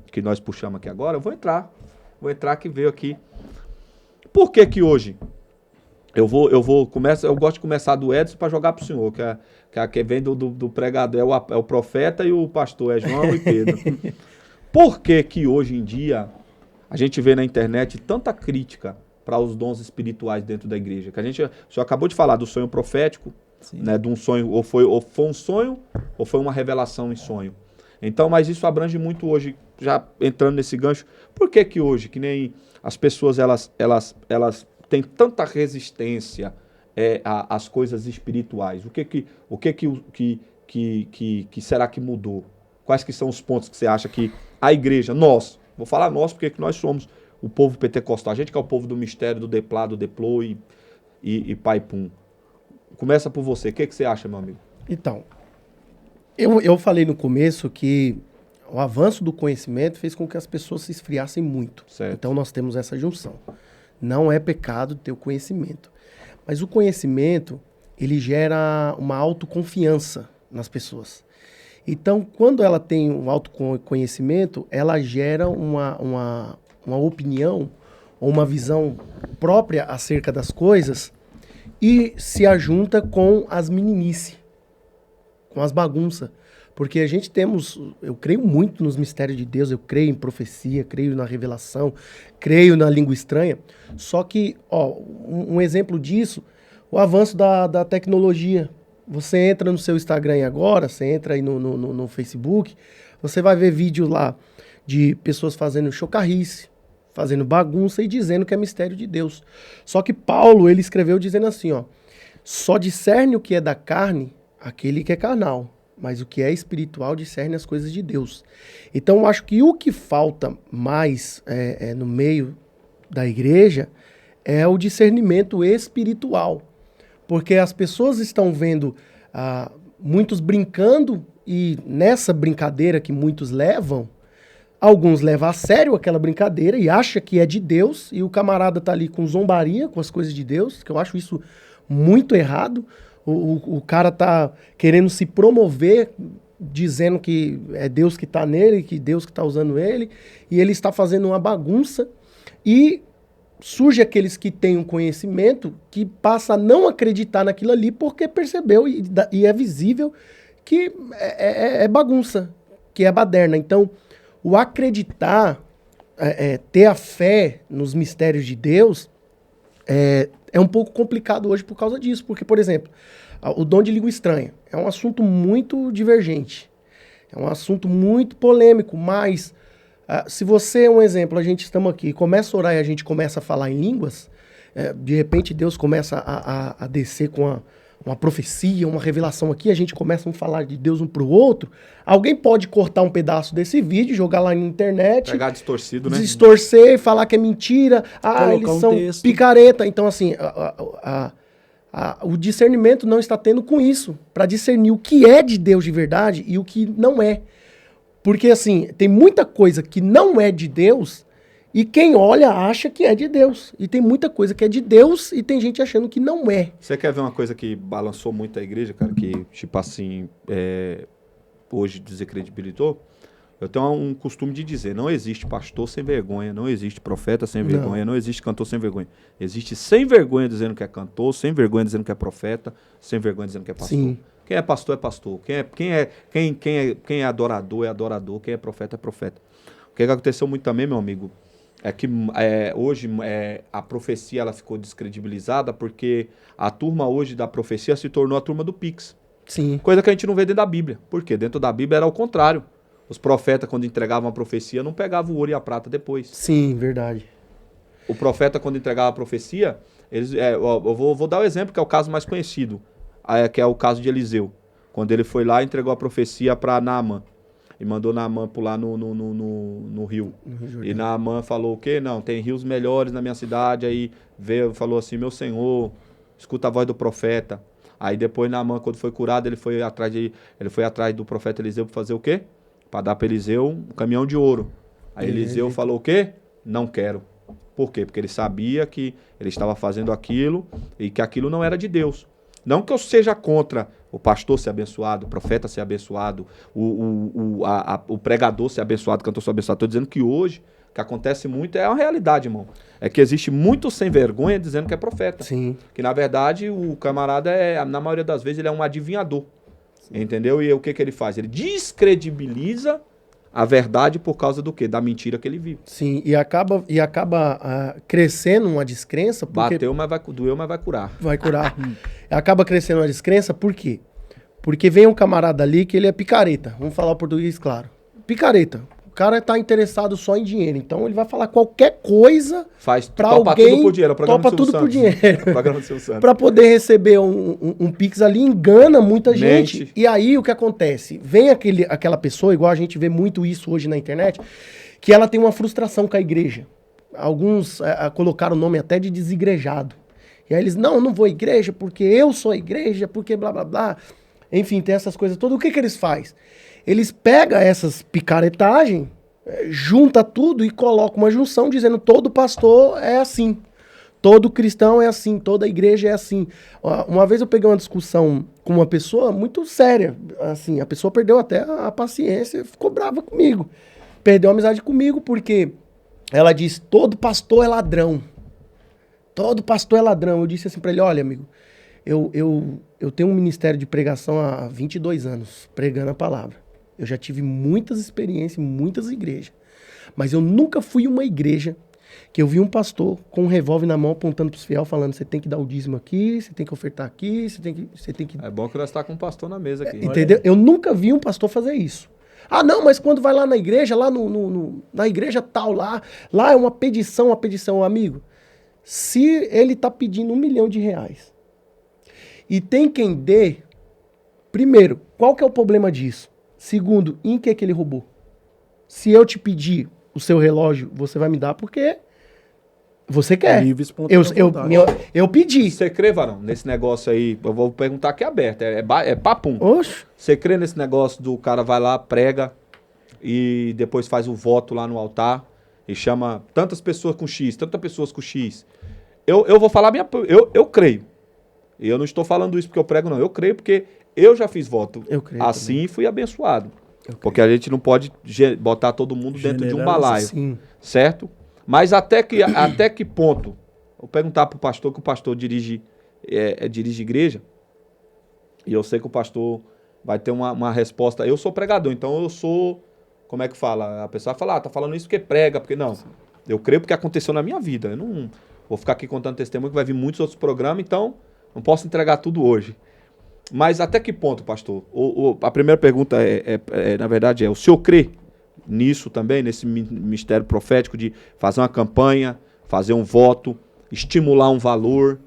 que nós puxamos aqui agora, eu vou entrar que veio aqui. Por que que hoje eu gosto de começar do Edson para jogar pro senhor, que vem do pregador, é o profeta e o pastor, é João e Pedro. Por que que hoje em dia a gente vê na internet tanta crítica para os dons espirituais dentro da igreja? Que o senhor acabou de falar do sonho profético, né, de um sonho, ou foi um sonho, ou foi uma revelação em sonho. Então, mas isso abrange muito hoje, já entrando nesse gancho. Por que que hoje, que nem as pessoas, elas têm tanta resistência às coisas espirituais? O que será que mudou? Quais que são os pontos que você acha que a igreja, vou falar nós porque nós somos o povo pentecostal, a gente que é o povo do mistério, do deplá, do deplô e pai pum. Começa por você, o que você acha, meu amigo? Então, eu falei no começo que o avanço do conhecimento fez com que as pessoas se esfriassem muito. Certo. Então nós temos essa junção. Não é pecado ter o conhecimento. Mas o conhecimento, ele gera uma autoconfiança nas pessoas. Então, quando ela tem um autoconhecimento, ela gera uma opinião ou uma visão própria acerca das coisas e se ajunta com as meninices, com as bagunças. Porque eu creio muito nos mistérios de Deus, eu creio em profecia, creio na revelação, creio na língua estranha. Só que, um exemplo disso, o avanço da tecnologia. Você entra no seu Instagram agora, você entra aí no Facebook, você vai ver vídeo lá de pessoas fazendo chocarrice, fazendo bagunça e dizendo que é mistério de Deus. Só que Paulo, ele escreveu dizendo assim, só discerne o que é da carne aquele que é carnal, mas o que é espiritual discerne as coisas de Deus. Então, eu acho que o que falta mais no meio da igreja é o discernimento espiritual. Porque as pessoas estão vendo muitos brincando e nessa brincadeira que muitos levam, alguns levam a sério aquela brincadeira e acham que é de Deus e o camarada tá ali com zombaria com as coisas de Deus, que eu acho isso muito errado. O cara tá querendo se promover, dizendo que é Deus que tá nele, que Deus que tá usando ele, e ele está fazendo uma bagunça. E surge aqueles que têm um conhecimento que passa a não acreditar naquilo ali porque percebeu e é visível que é bagunça, que é baderna. Então, o acreditar, ter a fé nos mistérios de Deus é um pouco complicado hoje por causa disso. Porque, por exemplo, o dom de língua estranha é um assunto muito divergente. É um assunto muito polêmico, mas se você, um exemplo, a gente estamos aqui, começa a orar e a gente começa a falar em línguas, de repente Deus começa a descer com uma profecia, uma revelação aqui, a gente começa a falar de Deus um pro outro, alguém pode cortar um pedaço desse vídeo, jogar lá na internet, pegar distorcido, né? Distorcer, falar que é mentira, eles são picareta. Então, assim, o discernimento não está tendo com isso, para discernir o que é de Deus de verdade e o que não é. Porque, assim, tem muita coisa que não é de Deus e quem olha acha que é de Deus. E tem muita coisa que é de Deus e tem gente achando que não é. Você quer ver uma coisa que balançou muito a igreja, cara, que, tipo assim, hoje desacredibilitou? Eu tenho um costume de dizer, não existe pastor sem vergonha, não existe profeta sem vergonha, não existe cantor sem vergonha. Existe sem vergonha dizendo que é cantor, sem vergonha dizendo que é profeta, sem vergonha dizendo que é pastor. Sim. Quem é pastor é pastor. Quem é adorador é adorador. Quem é profeta é profeta. O que aconteceu muito também, meu amigo, é que hoje a profecia ela ficou descredibilizada porque a turma hoje da profecia se tornou a turma do Pix. Sim. Coisa que a gente não vê dentro da Bíblia. Por quê? Dentro da Bíblia era o contrário. Os profetas, quando entregavam a profecia, não pegavam o ouro e a prata depois. Sim, verdade. O profeta, quando entregava a profecia, eu vou dar o exemplo, que é o caso mais conhecido, que é o caso de Eliseu. Quando ele foi lá, entregou a profecia para Naamã. E mandou Naamã pular no rio. E Naamã falou o quê? Não, tem rios melhores na minha cidade. Aí veio, falou assim, meu senhor, escuta a voz do profeta. Aí depois Naamã, quando foi curado, ele foi atrás do profeta Eliseu para fazer o quê? Para dar para Eliseu um caminhão de ouro. Aí Eliseu falou o quê? Não quero. Por quê? Porque ele sabia que ele estava fazendo aquilo e que aquilo não era de Deus. Não que eu seja contra o pastor ser abençoado, o profeta ser abençoado, o pregador ser abençoado, o cantor ser abençoado. Estou dizendo que hoje, o que acontece muito é uma realidade, irmão. É que existe muito sem vergonha dizendo que é profeta. Sim. Que, na verdade, o camarada, na maioria das vezes, ele é um adivinhador. Sim. Entendeu? E o que ele faz? Ele descredibiliza a verdade por causa do quê? Da mentira que ele vive. Sim, e acaba crescendo uma descrença. Porque Bateu, mas doeu, mas vai curar. Vai curar. Acaba crescendo uma descrença, por quê? Porque vem um camarada ali que ele é picareta. Vamos falar o português claro. Picareta. O cara tá interessado só em dinheiro. Então ele vai falar qualquer coisa pra alguém. Tudo por dinheiro. Topa tudo por dinheiro. Programa do Silvio Santos. Pra poder receber um Pix ali, engana muita gente. E aí o que acontece? Vem aquela pessoa, igual a gente vê muito isso hoje na internet, que ela tem uma frustração com a igreja. Alguns colocaram o nome até de desigrejado. E aí eles, não vou à igreja porque eu sou a igreja, porque blá blá blá. Enfim, tem essas coisas todas. O que eles fazem? Eles pegam essas picaretagens, junta tudo e colocam uma junção dizendo todo pastor é assim. Todo cristão é assim, toda igreja é assim. Uma vez eu peguei uma discussão com uma pessoa muito séria. Assim, a pessoa perdeu até a paciência, ficou brava comigo. Perdeu a amizade comigo porque ela disse, todo pastor é ladrão. Todo pastor é ladrão. Eu disse assim pra ele, olha, amigo, eu tenho um ministério de pregação há 22 anos, pregando a palavra. Eu já tive muitas experiências em muitas igrejas. Mas eu nunca fui uma igreja que eu vi um pastor com um revólver na mão apontando pros fiel falando, você tem que dar o dízimo aqui, você tem que ofertar aqui, você tem que... É bom que nós estamos com um pastor na mesa aqui. Entendeu? Eu nunca vi um pastor fazer isso. Ah, não, mas quando vai lá na igreja, lá na igreja tal, lá é uma pedição, amigo. Se ele tá pedindo R$1 milhão e tem quem dê, primeiro, qual que é o problema disso? Segundo, em que ele roubou? Se eu te pedir o seu relógio, você vai me dar porque você quer. Eu pedi. Você crê, varão, nesse negócio aí? Eu vou perguntar aqui aberto. É papum. Oxe. Você crê nesse negócio do cara vai lá, prega e depois faz o voto lá no altar e chama tantas pessoas com X, tantas pessoas com X? Eu vou falar eu creio. E eu não estou falando isso porque eu prego, não. Eu creio porque eu já fiz voto assim também. E fui abençoado. Porque a gente não pode botar todo mundo dentro de um balaio. Sim. Certo? Mas até que ponto? Vou perguntar para o pastor, que o pastor dirige igreja. E eu sei que o pastor vai ter uma resposta. Eu sou pregador, então eu sou... Como é que fala? A pessoa vai falar, tá falando isso porque prega, porque não. Eu creio porque aconteceu na minha vida. Eu não vou ficar aqui contando testemunho, que vai vir muitos outros programas, então não posso entregar tudo hoje. Mas até que ponto, pastor? A primeira pergunta na verdade, o senhor crê nisso também, nesse mistério profético de fazer uma campanha, fazer um voto, estimular um valor,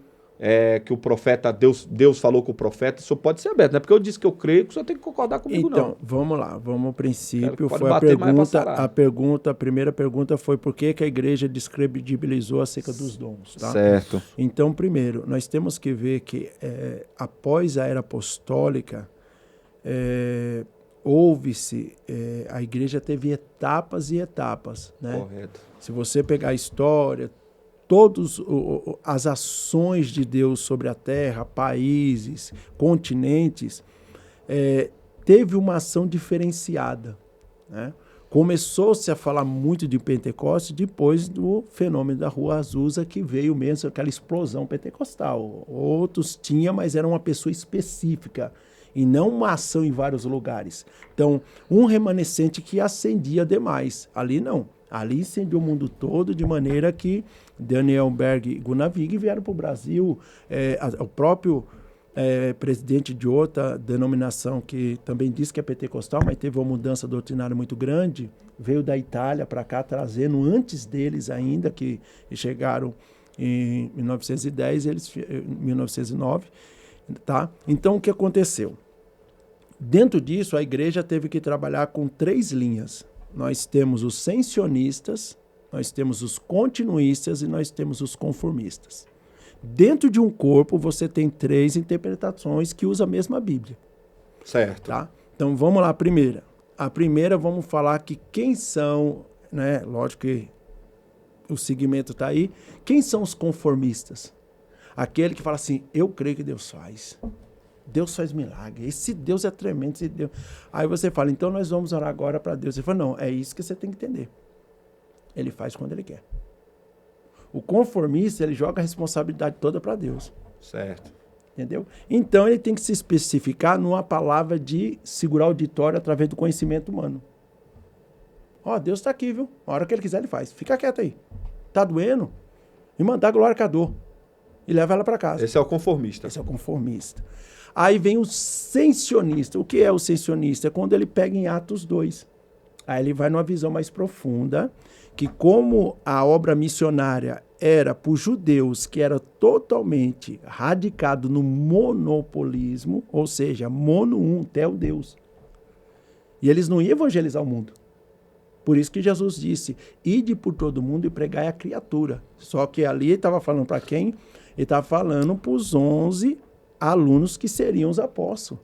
que o profeta, Deus falou com o profeta, isso pode ser aberto, não é porque eu disse que eu creio que o senhor tem que concordar comigo, não. Então, vamos lá, vamos ao princípio, foi a primeira pergunta foi por que a igreja descredibilizou acerca dos dons, tá? Certo. Então, primeiro, nós temos que ver que após a era apostólica, a igreja teve etapas e etapas, né? Correto. Se você pegar a história, todas as ações de Deus sobre a terra, países, continentes, teve uma ação diferenciada, né? Começou-se a falar muito de Pentecostes depois do fenômeno da Rua Azusa, que veio mesmo aquela explosão pentecostal. Outros tinham, mas era uma pessoa específica, e não uma ação em vários lugares. Então, um remanescente que acendia demais. Ali não. Ali incendiou o mundo todo, de maneira que Daniel Berg e Gunnar Wig vieram para o Brasil. O próprio presidente de outra denominação, que também diz que é pentecostal, mas teve uma mudança doutrinária muito grande, veio da Itália para cá, trazendo antes deles ainda, que chegaram em 1910, eles em 1909. Tá? Então, o que aconteceu? Dentro disso, a igreja teve que trabalhar com 3 linhas. Nós temos os sensionistas, nós temos os continuistas e nós temos os conformistas. Dentro de um corpo, você tem 3 interpretações que usam a mesma Bíblia. Certo. Tá? Então, vamos lá, a primeira. A primeira, vamos falar que quem são, né? Lógico que o segmento está aí. Quem são os conformistas? Aquele que fala assim, eu creio que Deus faz. Deus faz milagre. Esse Deus é tremendo. Esse Deus... Aí você fala, então nós vamos orar agora para Deus. Ele fala, não, é isso que você tem que entender. Ele faz quando ele quer. O conformista, ele joga a responsabilidade toda para Deus. Certo. Entendeu? Então, ele tem que se especificar numa palavra de segurar o auditório através do conhecimento humano. Ó, Deus está aqui, viu? A hora que ele quiser, ele faz. Fica quieto aí. Tá doendo? E mandar a glória com a dor. E leva ela para casa. Esse é o conformista. Esse é o conformista. Aí vem o sensionista. O que é o sensionista? É quando ele pega em Atos 2. Aí ele vai numa visão mais profunda, que como a obra missionária era para os judeus que era totalmente radicado no monopolismo, ou seja, Deus. E eles não iam evangelizar o mundo. Por isso que Jesus disse, ide por todo mundo e pregai a criatura. Só que ali ele estava falando para quem? Ele estava falando para os 11 alunos que seriam os apóstolos.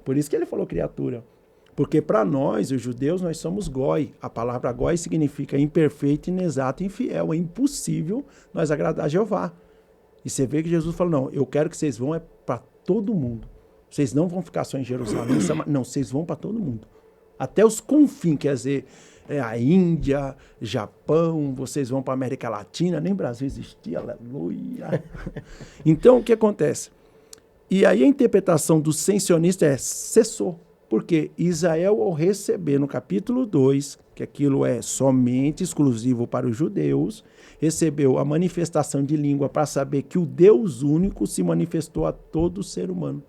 Por isso que ele falou criatura. Porque para nós, os judeus, nós somos goi. A palavra goi significa imperfeito, inexato e infiel. É impossível nós agradar a Jeová. E você vê que Jesus falou, não, eu quero que vocês vão para todo mundo. Vocês não vão ficar só em Jerusalém. Não, vocês vão para todo mundo. Até os confins, quer dizer, a Índia, Japão, vocês vão para a América Latina, nem Brasil existia, aleluia. Então, o que acontece? E aí a interpretação do sensionista é cessou. Porque Israel, ao receber no capítulo 2, que aquilo é somente exclusivo para os judeus, recebeu a manifestação de língua para saber que o Deus único se manifestou a todo ser humano.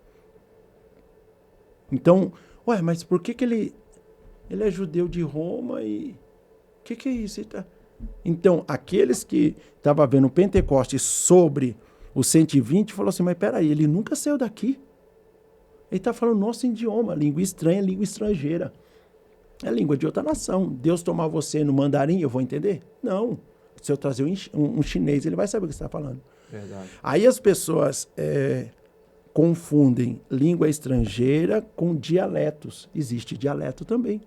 Então, mas por que ele é judeu de Roma e... O que é isso? Então, aqueles que estavam vendo o Pentecostes sobre os 120, falou assim, mas peraí, ele nunca saiu daqui. Ele está falando nosso idioma, língua estranha, língua estrangeira. É língua de outra nação. Deus tomar você no mandarim, eu vou entender? Não. Se eu trazer um chinês, ele vai saber o que você está falando. Verdade. Aí as pessoas confundem língua estrangeira com dialetos. Existe dialeto também.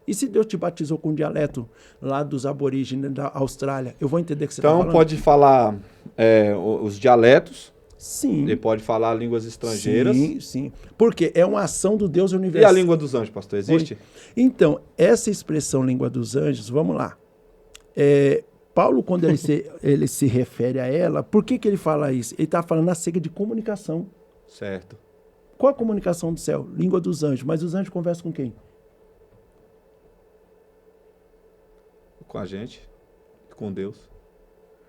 E se Deus te batizou com dialeto lá dos aborígenes da Austrália, eu vou entender o que você está falando? Então pode falar os dialetos. Sim. Ele pode falar línguas estrangeiras. Sim, sim. Porque é uma ação do Deus E universal. a língua dos anjos, pastor, existe? Então, essa expressão língua dos anjos, vamos lá. Paulo, quando ele se refere a ela, por que ele fala isso? Ele está falando acerca de comunicação. Certo. Qual a comunicação do céu? Língua dos anjos. Mas os anjos conversam com quem? Com a gente, com Deus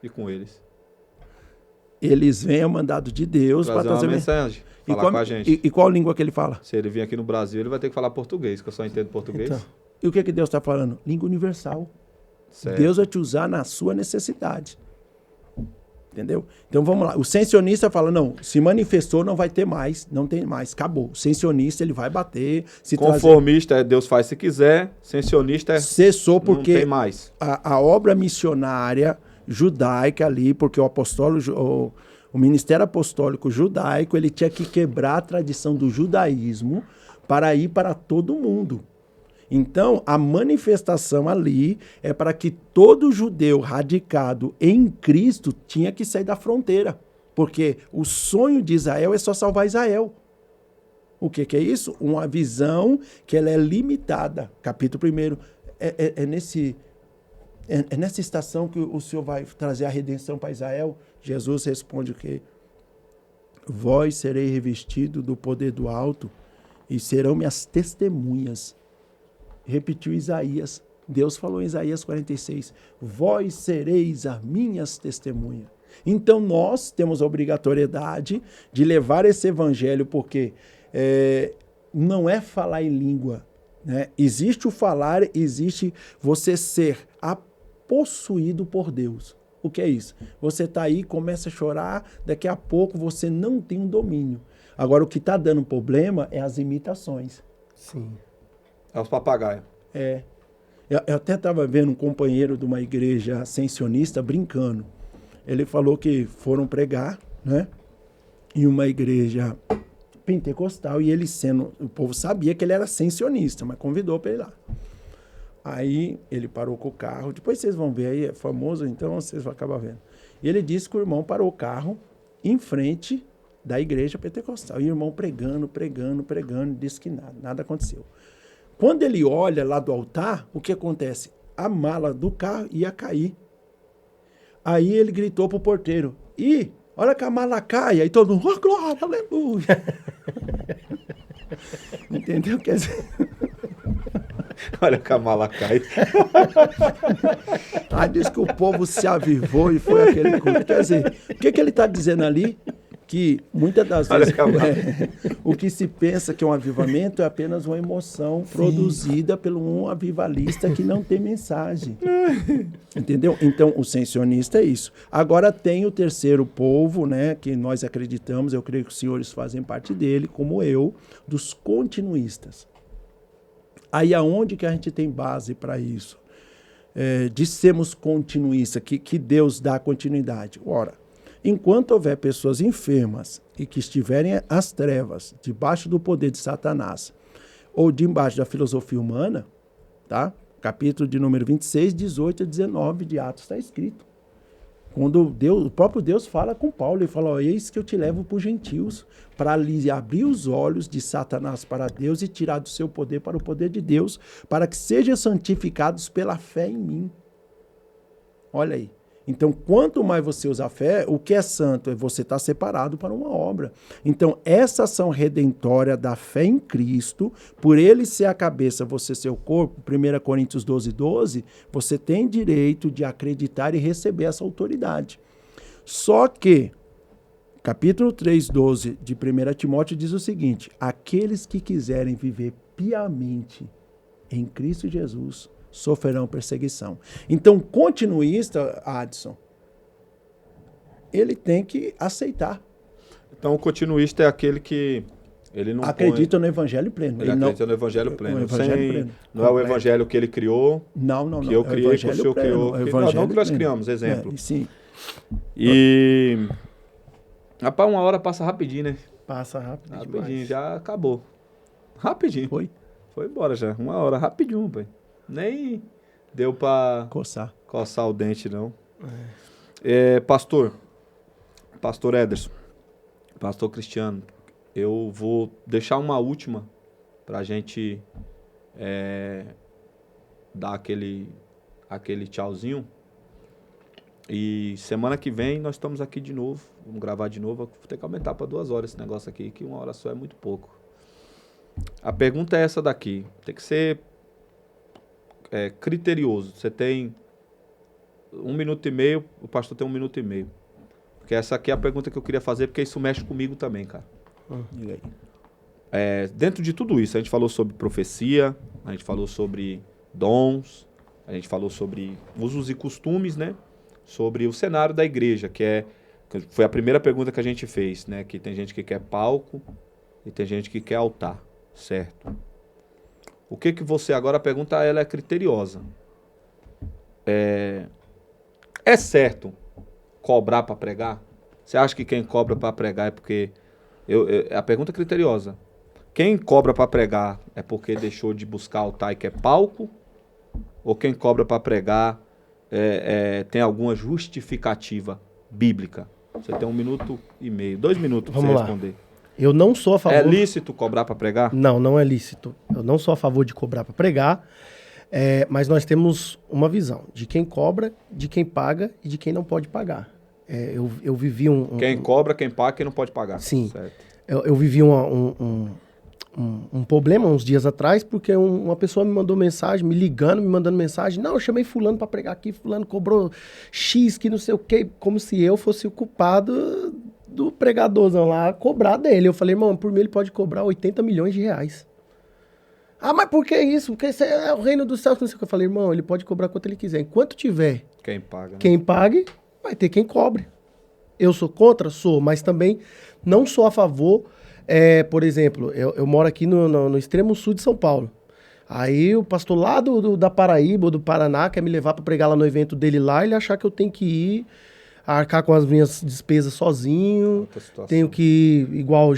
e com eles. Eles vêm ao mandado de Deus para trazer uma mensagem, falar com a gente. E qual língua que ele fala? Se ele vir aqui no Brasil, ele vai ter que falar português, que eu só entendo português. Então, e o que Deus está falando? Língua universal. Certo. Deus vai te usar na sua necessidade. Entendeu? Então vamos lá. O sensionista fala, não, se manifestou, não vai ter mais, não tem mais, acabou. O sensionista, ele vai bater. Conformista Deus faz se quiser, sensionista cessou porque não tem mais. A obra missionária judaica ali, porque o ministério apostólico judaico, ele tinha que quebrar a tradição do judaísmo para ir para todo mundo. Então, a manifestação ali é para que todo judeu radicado em Cristo tinha que sair da fronteira. Porque o sonho de Israel é só salvar Israel. O que é isso? Uma visão que ela é limitada. Capítulo 1. É nessa estação que o Senhor vai trazer a redenção para Israel. Jesus responde o quê? Vós sereis revestidos do poder do alto e serão minhas testemunhas. Repetiu Isaías. Deus falou em Isaías 46. Vós sereis as minhas testemunhas. Então nós temos a obrigatoriedade de levar esse evangelho, porque não é falar em língua. Né? Existe o falar, existe você ser possuído por Deus. O que é isso? Você está aí, começa a chorar, daqui a pouco você não tem um domínio. Agora, o que está dando problema é as imitações. Sim. É os papagaios. É. Eu até estava vendo um companheiro de uma igreja ascensionista brincando. Ele falou que foram pregar, né? Em uma igreja pentecostal, e ele sendo... O povo sabia que ele era ascensionista, mas convidou para ir lá. Aí ele parou com o carro. Depois vocês vão ver aí, é famoso, então vocês vão acabar vendo. E ele disse que o irmão parou o carro em frente da igreja pentecostal. E o irmão pregando, disse que nada aconteceu. Quando ele olha lá do altar, o que acontece? A mala do carro ia cair. Aí ele gritou pro porteiro, olha que a mala cai. Aí todo mundo, oh, glória, aleluia. Entendeu? Quer dizer... Olha que a mala cai. Aí diz que o povo se avivou e foi aquele culto. Quer dizer, o que ele está dizendo ali? Que muitas das vezes o que se pensa que é um avivamento é apenas uma emoção produzida por um avivalista que não tem mensagem. Entendeu? Então, o ascensionista é isso. Agora tem o terceiro povo, né, que nós acreditamos, eu creio que os senhores fazem parte dele, como eu, dos continuistas. Aí aonde que a gente tem base para isso? De sermos continuistas, que Deus dá continuidade. Ora, enquanto houver pessoas enfermas e que estiverem às trevas, debaixo do poder de Satanás, ou debaixo da filosofia humana, tá? Capítulo de número 26, 18 a 19 de Atos está escrito. Quando o próprio Deus fala com Paulo, ele fala, eis que eu te levo para os gentios, para lhes abrir os olhos de Satanás para Deus e tirar do seu poder para o poder de Deus, para que sejam santificados pela fé em mim. Olha aí. Então, quanto mais você usa a fé, o que é santo é você estar separado para uma obra. Então, essa ação redentória da fé em Cristo, por ele ser a cabeça, você ser o corpo, 1 Coríntios 12, 12, você tem direito de acreditar e receber essa autoridade. Só que, capítulo 3, 12 de 1 Timóteo diz o seguinte, aqueles que quiserem viver piamente em Cristo Jesus, sofrerão perseguição. Então, continuista, Adson, ele tem que aceitar. Então, o continuista é aquele que ele não acredita no evangelho pleno. Ele acredita no evangelho pleno. No evangelho pleno. Não é o evangelho que ele criou. Não. Que eu criei, que o senhor criou. Não que nós criamos, exemplo. Sim. E... Rapaz, uma hora passa rapidinho, né? Passa rápido Rapidinho, demais. já acabou. Rapidinho. Foi embora já. Uma hora, rapidinho, pai. Nem deu pra coçar o dente, não. Pastor Ederson, pastor Cristiano, eu vou deixar uma última pra gente dar aquele tchauzinho. E semana que vem nós estamos aqui de novo. Vamos gravar de novo. Vou ter que aumentar para 2 horas esse negócio aqui, que 1 hora só é muito pouco. A pergunta é essa daqui. Tem que ser criterioso. Você tem 1 minuto e meio, o pastor tem 1 minuto e meio. Porque essa aqui é a pergunta que eu queria fazer, porque isso mexe comigo também, cara. E aí? Dentro de tudo isso, a gente falou sobre profecia, a gente falou sobre dons, a gente falou sobre usos e costumes, né? Sobre o cenário da igreja, que foi a primeira pergunta que a gente fez, né? Que tem gente que quer palco e tem gente que quer altar, certo? O que você... Agora a pergunta ela é criteriosa. É certo cobrar para pregar? Você acha que quem cobra para pregar é porque... a pergunta é criteriosa. Quem cobra para pregar é porque deixou de buscar altar e quer palco? Ou quem cobra para pregar tem alguma justificativa bíblica? Você tem 1 minuto e meio, 2 minutos para você responder. Eu não sou a favor... É lícito cobrar para pregar? Não é lícito. Eu não sou a favor de cobrar para pregar, mas nós temos uma visão de quem cobra, de quem paga e de quem não pode pagar. Eu vivi Quem cobra, quem paga, quem não pode pagar. Sim. Certo. Eu vivi um problema uns dias atrás, porque uma pessoa me mandou mensagem, me mandando mensagem. Não, eu chamei fulano para pregar aqui, fulano cobrou X, que não sei o quê, como se eu fosse o culpado do pregadorzão lá, cobrar dele. Eu falei, irmão, por mim ele pode cobrar 80 milhões de reais. Ah, mas por que isso? Porque isso é o reino dos céus. Não sei o que. Eu falei, irmão, ele pode cobrar quanto ele quiser. Enquanto tiver quem paga, né? Quem pague, vai ter quem cobre. Eu sou contra? Sou, mas também não sou a favor Por exemplo, eu moro aqui no extremo sul de São Paulo. Aí o pastor lá da Paraíba ou do Paraná quer me levar para pregar lá no evento dele lá, ele achar que eu tenho que ir arcar com as minhas despesas sozinho. Tenho que, igual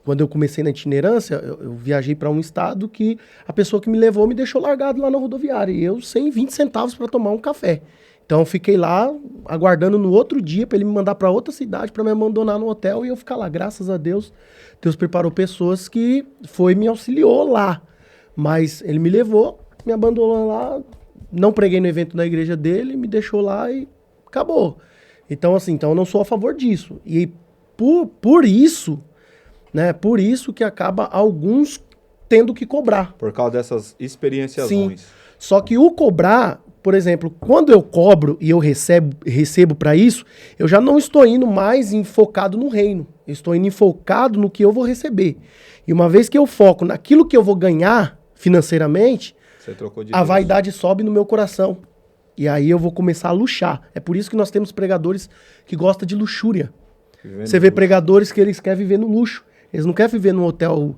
quando eu comecei na itinerância, eu viajei para um estado que a pessoa que me levou me deixou largado lá na rodoviária. E eu sem 20 centavos para tomar um café. Então eu fiquei lá aguardando no outro dia para ele me mandar para outra cidade para me abandonar no hotel e eu ficar lá. Graças a Deus, Deus preparou pessoas que me auxiliou lá. Mas ele me levou, me abandonou lá, não preguei no evento da igreja dele, me deixou lá e acabou. Então, assim, eu não sou a favor disso. E por isso, né, por isso que acaba alguns tendo que cobrar. Por causa dessas experiências Sim. ruins. Só que o cobrar, por exemplo, quando eu cobro e eu recebo para isso, eu já não estou indo mais focado no reino. Eu estou indo focado no que eu vou receber. E uma vez que eu foco naquilo que eu vou ganhar financeiramente, a vaidade sobe no meu coração. E aí eu vou começar a luxar. É por isso que nós temos pregadores que gostam de luxúria. Você vê pregadores que eles querem viver no luxo. Eles não querem viver num hotel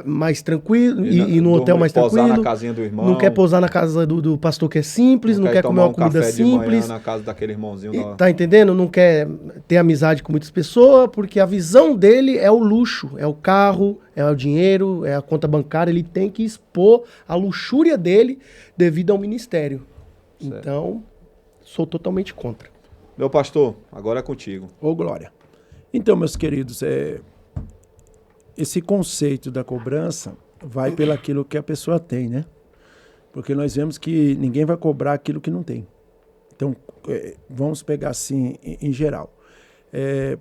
mais tranquilo e no hotel mais tranquilo. Pousar na casinha do irmão. Não quer pousar na casa do pastor que é simples, não quer comer uma comida simples. Na casa daquele irmãozinho. Tá entendendo? Não quer ter amizade com muitas pessoas, porque a visão dele é o luxo, é o carro, é o dinheiro, é a conta bancária. Ele tem que expor a luxúria dele devido ao ministério. Certo. Então, sou totalmente contra. Meu pastor, agora é contigo. Ô, Glória. Então, meus queridos, esse conceito da cobrança vai pelo aquilo que a pessoa tem, né? Porque nós vemos que ninguém vai cobrar aquilo que não tem. Então, vamos pegar assim, em geral.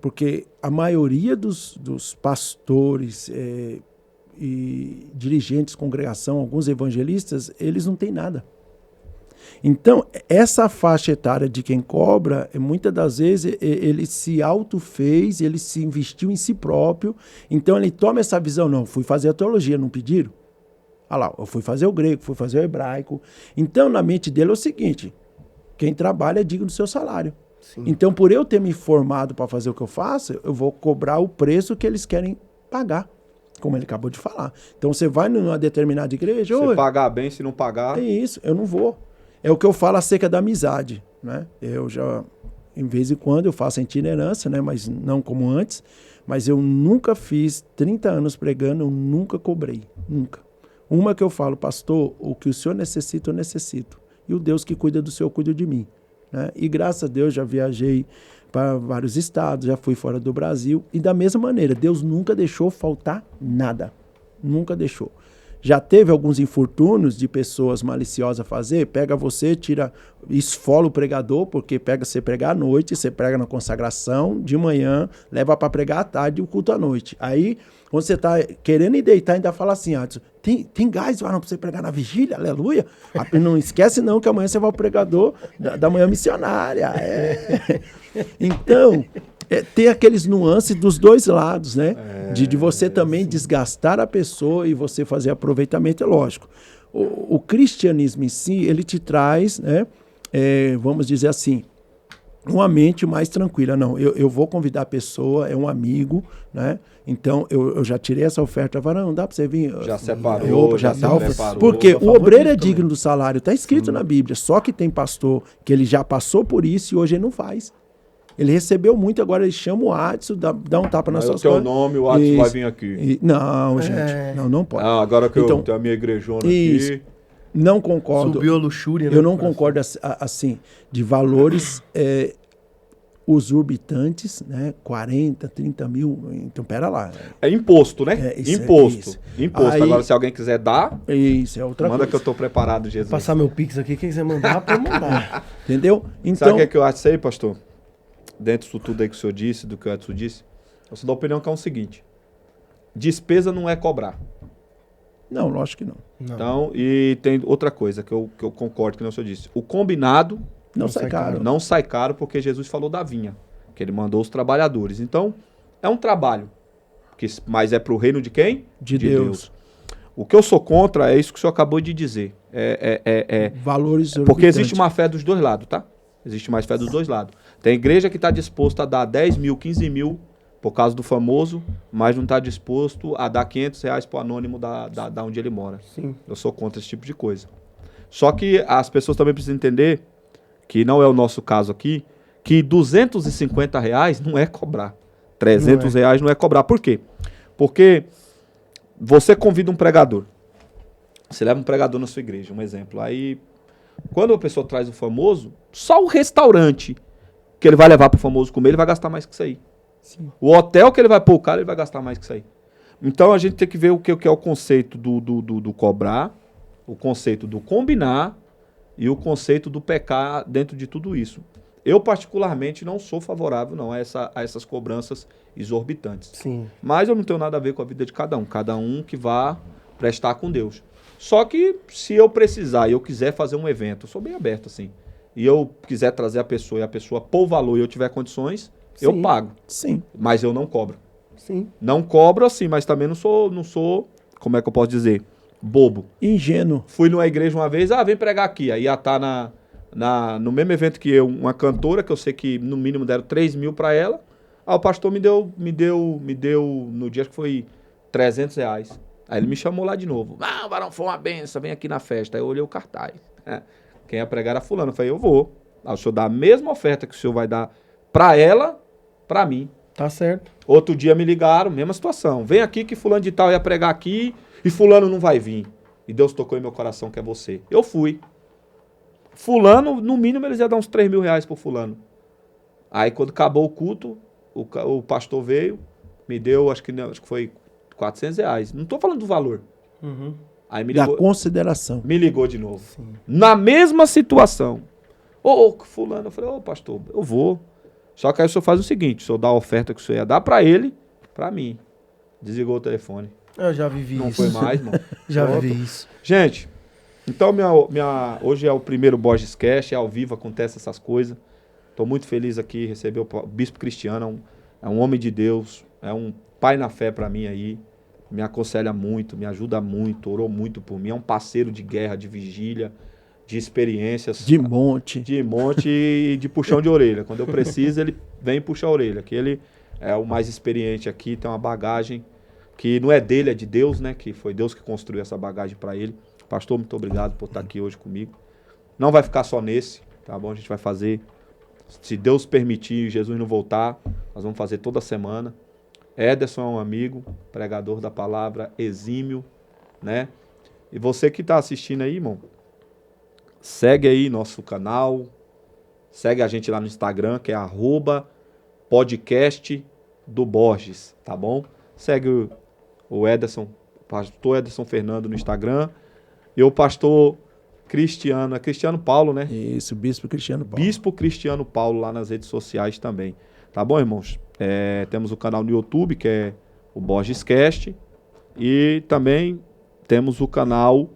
Porque a maioria dos pastores e dirigentes de congregação, alguns evangelistas, eles não têm nada. Então, essa faixa etária de quem cobra, muitas das vezes ele se autofez, ele se investiu em si próprio, então ele toma essa visão, não, fui fazer a teologia, não pediram? Ah lá, eu fui fazer o grego, fui fazer o hebraico. Então, na mente dele é o seguinte, quem trabalha é digno do seu salário. Sim. Então, por eu ter me formado para fazer o que eu faço, eu vou cobrar o preço que eles querem pagar, como ele acabou de falar. Então, você vai numa determinada igreja... Se pagar bem, se não pagar... É isso, eu não vou. É o que eu falo acerca da amizade, né? Eu já, em vez em quando, eu faço a itinerância, né? Mas não como antes. Mas eu nunca fiz 30 anos pregando, eu nunca cobrei, nunca. Uma que eu falo, pastor, o que o senhor necessita, eu necessito. E o Deus que cuida do senhor, cuida de mim. Né? E graças a Deus já viajei para vários estados, já fui fora do Brasil. E da mesma maneira, Deus nunca deixou faltar nada. Nunca deixou. Já teve alguns infortúnios de pessoas maliciosas fazer, pega você, esfola o pregador, porque pega você pregar à noite, você prega na consagração, de manhã, leva para pregar à tarde e o culto à noite. Aí, quando você está querendo ir deitar, ainda fala assim, tem gás, para você pregar na vigília, aleluia. Não esquece não que amanhã você vai ao pregador da manhã missionária. Então... ter aqueles nuances dos dois lados, né? De você também desgastar a pessoa e você fazer aproveitamento, é lógico. O cristianismo em si, ele te traz, né? Vamos dizer assim, uma mente mais tranquila. Não, eu vou convidar a pessoa, é um amigo, né? Então, eu já tirei essa oferta, não dá para você vir. Já separou, já tá preparou. Porque o obreiro é digno do salário, está escrito na Bíblia. Só que tem pastor que ele já passou por isso e hoje ele não faz. Ele recebeu muito, agora ele chama o Adson, dá um tapa nas suas costas. É o teu nome, o Adson vai vir aqui. Não, gente, não pode. Agora que eu tenho a minha igrejona aqui... Não concordo. Subiu a luxúria, né? Eu não concordo, assim, de valores exorbitantes, né? 40, 30 mil, então pera lá. É imposto, né? Imposto. Aí, agora, se alguém quiser dar, isso é outra manda coisa. Que eu tô preparado, Jesus. Vou passar meu Pix aqui, quem quiser mandar, pode mandar. Entendeu? Então, sabe o que eu acho aí, pastor? Dentro disso tudo aí que o senhor disse, do que o Edson disse, eu sou da opinião que é o seguinte, despesa não é cobrar. Não, lógico que não. Então, e tem outra coisa que eu concordo que o senhor disse, o combinado não sai caro. Não sai caro porque Jesus falou da vinha, que ele mandou os trabalhadores. Então, é um trabalho, mas é para o reino de quem? De Deus. O que eu sou contra é isso que o senhor acabou de dizer. Valores porque existe uma fé dos dois lados, tá? Existe mais fé dos dois lados. Tem igreja que está disposta a dar 10 mil, 15 mil por causa do famoso, mas não está disposto a dar R$ 500 pro anônimo da onde ele mora. Sim. Eu sou contra esse tipo de coisa. Só que as pessoas também precisam entender, que não é o nosso caso aqui, que R$ 250 não é cobrar. R$ 300 não é cobrar. Por quê? Porque você convida um pregador. Você leva um pregador na sua igreja, um exemplo. Aí, quando a pessoa traz o famoso, só o restaurante que ele vai levar pro famoso comer, ele vai gastar mais que isso aí. Sim. O hotel que ele vai pôr o cara, ele vai gastar mais que isso aí. Então a gente tem que ver o que é o conceito do cobrar, o conceito do combinar e o conceito do pecar dentro de tudo isso. Eu, particularmente, não sou favorável não, a essas cobranças exorbitantes. Sim. Mas eu não tenho nada a ver com a vida de cada um que vá prestar com Deus. Só que se eu precisar e eu quiser fazer um evento, eu sou bem aberto assim, e eu quiser trazer a pessoa e a pessoa pôr valor e eu tiver condições, eu Sim. pago. Sim. Mas eu não cobro. Sim. Não cobro assim, mas também não sou, como é que eu posso dizer, bobo. Ingênuo. Fui numa igreja uma vez, vem pregar aqui. Aí ia estar no mesmo evento que eu, uma cantora, que eu sei que no mínimo deram 3 mil pra ela. Aí o pastor me deu, no dia que foi R$ 300. Aí ele me chamou lá de novo. Ah, varão, foi uma benção, vem aqui na festa. Aí eu olhei o cartaz. Quem ia pregar era fulano. Eu falei, eu vou. Aí o senhor dá a mesma oferta que o senhor vai dar pra ela, pra mim. Tá certo. Outro dia me ligaram, mesma situação. Vem aqui que fulano de tal ia pregar aqui e fulano não vai vir. E Deus tocou em meu coração que é você. Eu fui. Fulano, no mínimo, eles iam dar uns R$ 3.000 pro fulano. Aí quando acabou o culto, o pastor veio, me deu, acho que foi R$ 400. Não tô falando do valor. Uhum. Aí Da consideração. me ligou de novo. Sim. Na mesma situação. Ô, fulano, eu falei, ô pastor, eu vou. Só que aí o senhor faz o seguinte, o senhor dá a oferta que o senhor ia dar pra ele, pra mim. Desligou o telefone. Eu já vivi Não isso. foi mais, mano. Já Pronto. vivi isso. Gente, então hoje é o primeiro Borges Cast, é ao vivo, acontece essas coisas. Tô muito feliz aqui, receber o Bispo Cristiano, é um homem de Deus, é um pai na fé pra mim aí, me aconselha muito, me ajuda muito, orou muito por mim, é um parceiro de guerra, de vigília, de experiências. De monte. De monte e de puxão de orelha. Quando eu preciso, ele vem puxar a orelha. Que ele é o mais experiente aqui, tem uma bagagem que não é dele, é de Deus, né? Que foi Deus que construiu essa bagagem para ele. Pastor, muito obrigado por estar aqui hoje comigo. Não vai ficar só nesse, tá bom? A gente vai fazer, se Deus permitir e Jesus não voltar, nós vamos fazer toda semana. Ederson é um amigo, pregador da palavra, exímio, né? E você que está assistindo aí, irmão, segue aí nosso canal, segue a gente lá no Instagram, que é @podcast do Borges, tá bom? Segue o Ederson, pastor Ederson Fernando no Instagram, e o pastor Cristiano, é Cristiano Paulo, né? Isso, Bispo Cristiano Paulo. Bispo Cristiano Paulo lá nas redes sociais também. Tá bom, irmãos? Temos o canal no YouTube, que é o Borges Cast, e também temos o canal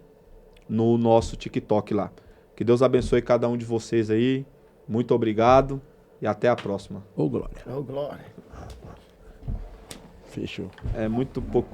no nosso TikTok lá. Que Deus abençoe cada um de vocês aí. Muito obrigado e até a próxima. Ô, glória. Oh, glória. Fechou. É muito pouco